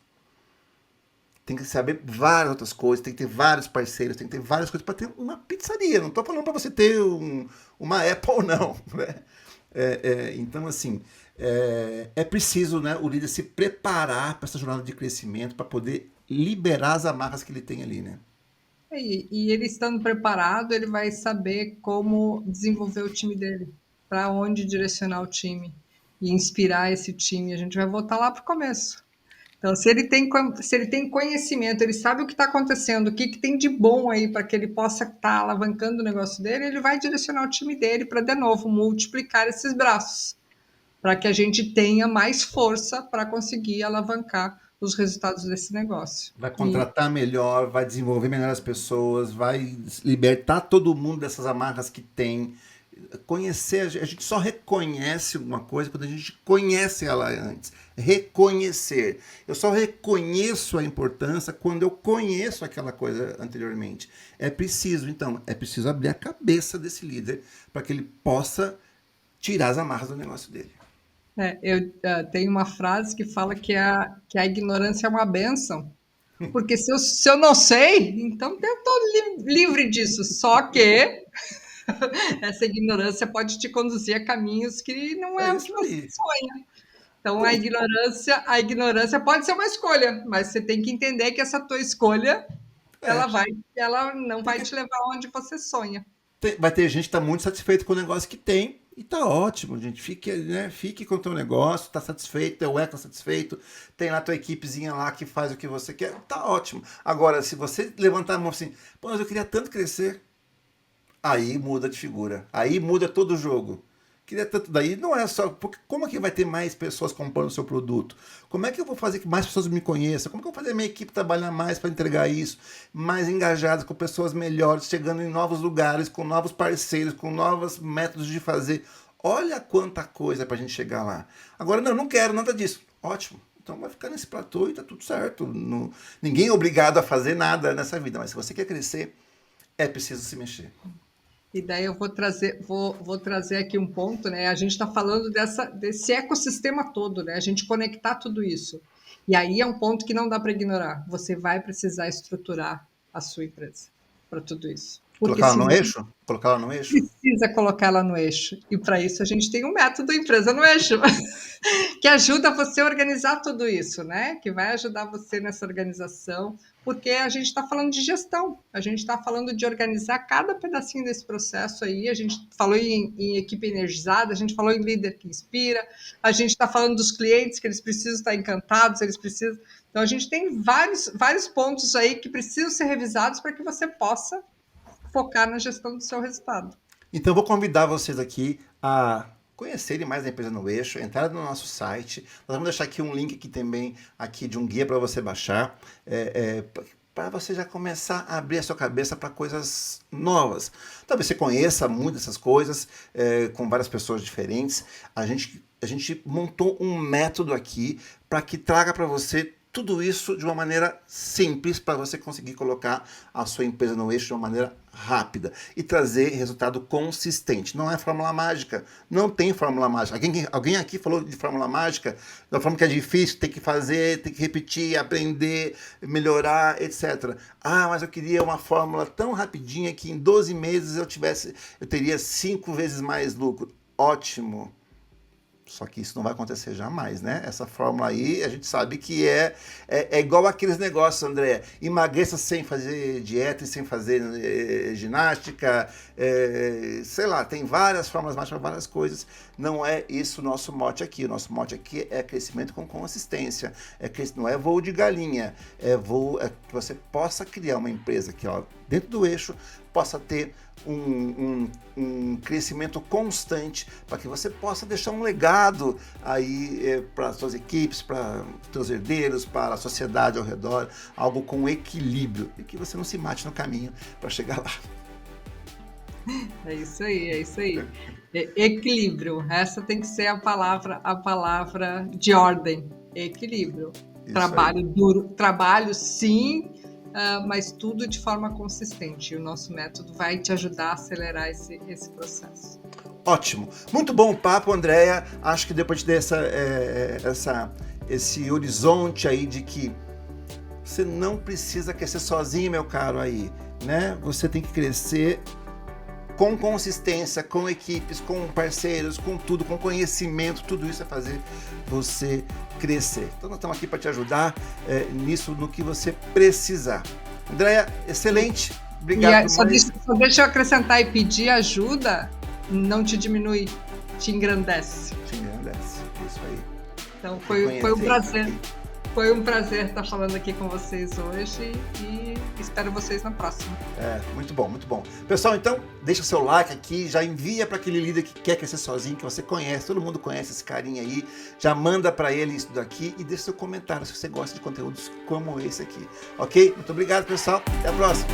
Tem que saber várias outras coisas, tem que ter vários parceiros, tem que ter várias coisas para ter uma pizzaria. Não estou falando para você ter uma Apple, não. Né? Então, assim, é preciso, né, o líder se preparar para essa jornada de crescimento, para poder liberar as amarras que ele tem ali, né? E ele estando preparado, ele vai saber como desenvolver o time dele, para onde direcionar o time. e inspirar esse time, a gente vai voltar lá para o começo. Então, se ele tem conhecimento, ele sabe o que está acontecendo, o que tem de bom aí para que ele possa estar alavancando o negócio dele, ele vai direcionar o time dele para, de novo, multiplicar esses braços, para que a gente tenha mais força para conseguir alavancar os resultados desse negócio. Vai contratar melhor, vai desenvolver melhor as pessoas, vai libertar todo mundo dessas amarras que tem. Conhecer, a gente só reconhece uma coisa quando a gente conhece ela antes. Reconhecer. Eu só reconheço a importância quando eu conheço aquela coisa anteriormente. É preciso abrir a cabeça desse líder para que ele possa tirar as amarras do negócio dele. Eu tenho uma frase que fala que a ignorância é uma bênção, porque se eu não sei, então eu estou livre disso. Só que essa ignorância pode te conduzir a caminhos que não é É o que isso você aí. sonha. Então Pô, a ignorância pode ser uma escolha, mas você tem que entender que essa tua escolha é. ela não vai Porque te levar onde você sonha. vai ter gente que está muito satisfeito com o negócio que tem e tá ótimo, gente. Fique, né, fique com o teu negócio, tá satisfeito, teu eco tá satisfeito, tem lá tua equipezinha lá que faz o que você quer, tá ótimo. Agora, se você levantar a mão assim, pô, mas eu queria tanto crescer, aí muda de figura, aí muda todo o jogo. Queria tanto daí, não é só. Porque como é que vai ter mais pessoas comprando o seu produto? Como é que eu vou fazer que mais pessoas me conheçam? Como é que eu vou fazer a minha equipe trabalhar mais para entregar isso? Mais engajadas, com pessoas melhores, chegando em novos lugares, com novos parceiros, com novos métodos de fazer. Olha quanta coisa para a gente chegar lá. Agora, não quero nada disso. Ótimo. Então vai ficar nesse platô e tá tudo certo. Ninguém é obrigado a fazer nada nessa vida, mas se você quer crescer, é preciso se mexer. E daí eu vou trazer aqui um ponto, né? A gente está falando desse ecossistema todo, né? A gente conectar tudo isso. E aí é um ponto que não dá para ignorar. Você vai precisar estruturar a sua empresa para tudo isso. Porque Colocar ela se no você eixo? Colocar ela no eixo? precisa colocar ela no eixo. E para isso a gente tem um método empresa no eixo, que ajuda você a organizar tudo isso, né? Que vai ajudar você nessa organização, porque a gente está falando de gestão, a gente está falando de organizar cada pedacinho desse processo aí. A gente falou em equipe energizada, a gente falou em líder que inspira, a gente está falando dos clientes que eles precisam estar encantados, eles precisam. Então a gente tem vários pontos aí que precisam ser revisados para que você possa focar na gestão do seu resultado. Então, vou convidar vocês aqui a conhecerem mais a empresa no eixo, entrar no nosso site. Nós vamos deixar aqui um link aqui também aqui de um guia para você baixar, para você já começar a abrir a sua cabeça para coisas novas. Talvez você conheça muito dessas coisas, com várias pessoas diferentes. A gente montou um método aqui para que traga para você tudo isso de uma maneira simples para você conseguir colocar a sua empresa no eixo de uma maneira rápida e trazer resultado consistente. Não é fórmula mágica, não tem fórmula mágica. Alguém aqui falou de fórmula mágica, da forma que é difícil, tem que fazer, tem que repetir, aprender, melhorar, etc. Ah, mas eu queria uma fórmula tão rapidinha que em 12 meses eu teria 5 vezes mais lucro. Ótimo. Só que isso não vai acontecer jamais, né? Essa fórmula aí, a gente sabe que é igual aqueles negócios, André. Emagreça sem fazer dieta e sem fazer ginástica. Sei lá, tem várias fórmulas mágicas para várias coisas. Não é isso o nosso mote aqui. O nosso mote aqui é crescimento com consistência. Não é voo de galinha. É que você possa criar uma empresa que, ó, dentro do eixo, possa ter um crescimento constante para que você possa deixar um legado aí para as suas equipes, para os seus herdeiros, para a sociedade ao redor, algo com equilíbrio e que você não se mate no caminho para chegar lá. É isso aí, é isso aí. Equilíbrio, essa tem que ser a palavra de ordem. Equilíbrio. Isso Trabalho aí. duro, trabalho sim, mas tudo de forma consistente. E o nosso método vai te ajudar a acelerar esse processo. Ótimo. Muito bom o papo, Andréia. Acho que depois de ter esse horizonte aí de que você não precisa crescer sozinho, meu caro aí, né? Você tem que crescer com consistência, com equipes, com parceiros, com tudo, com conhecimento, tudo isso é fazer você crescer. Então nós estamos aqui para te ajudar nisso, no que você precisar. Andréia, excelente. Obrigado. Só deixa eu acrescentar e pedir ajuda, não te diminui, te engrandece. Te engrandece. Isso aí. Então foi um prazer. Foi um prazer estar falando aqui com vocês hoje e espero vocês na próxima. Muito bom, muito bom. Pessoal, então, deixa o seu like aqui, já envia para aquele líder que quer crescer sozinho, que você conhece, todo mundo conhece esse carinha aí, já manda para ele isso daqui e deixa seu comentário se você gosta de conteúdos como esse aqui, ok? Muito obrigado, pessoal, até a próxima.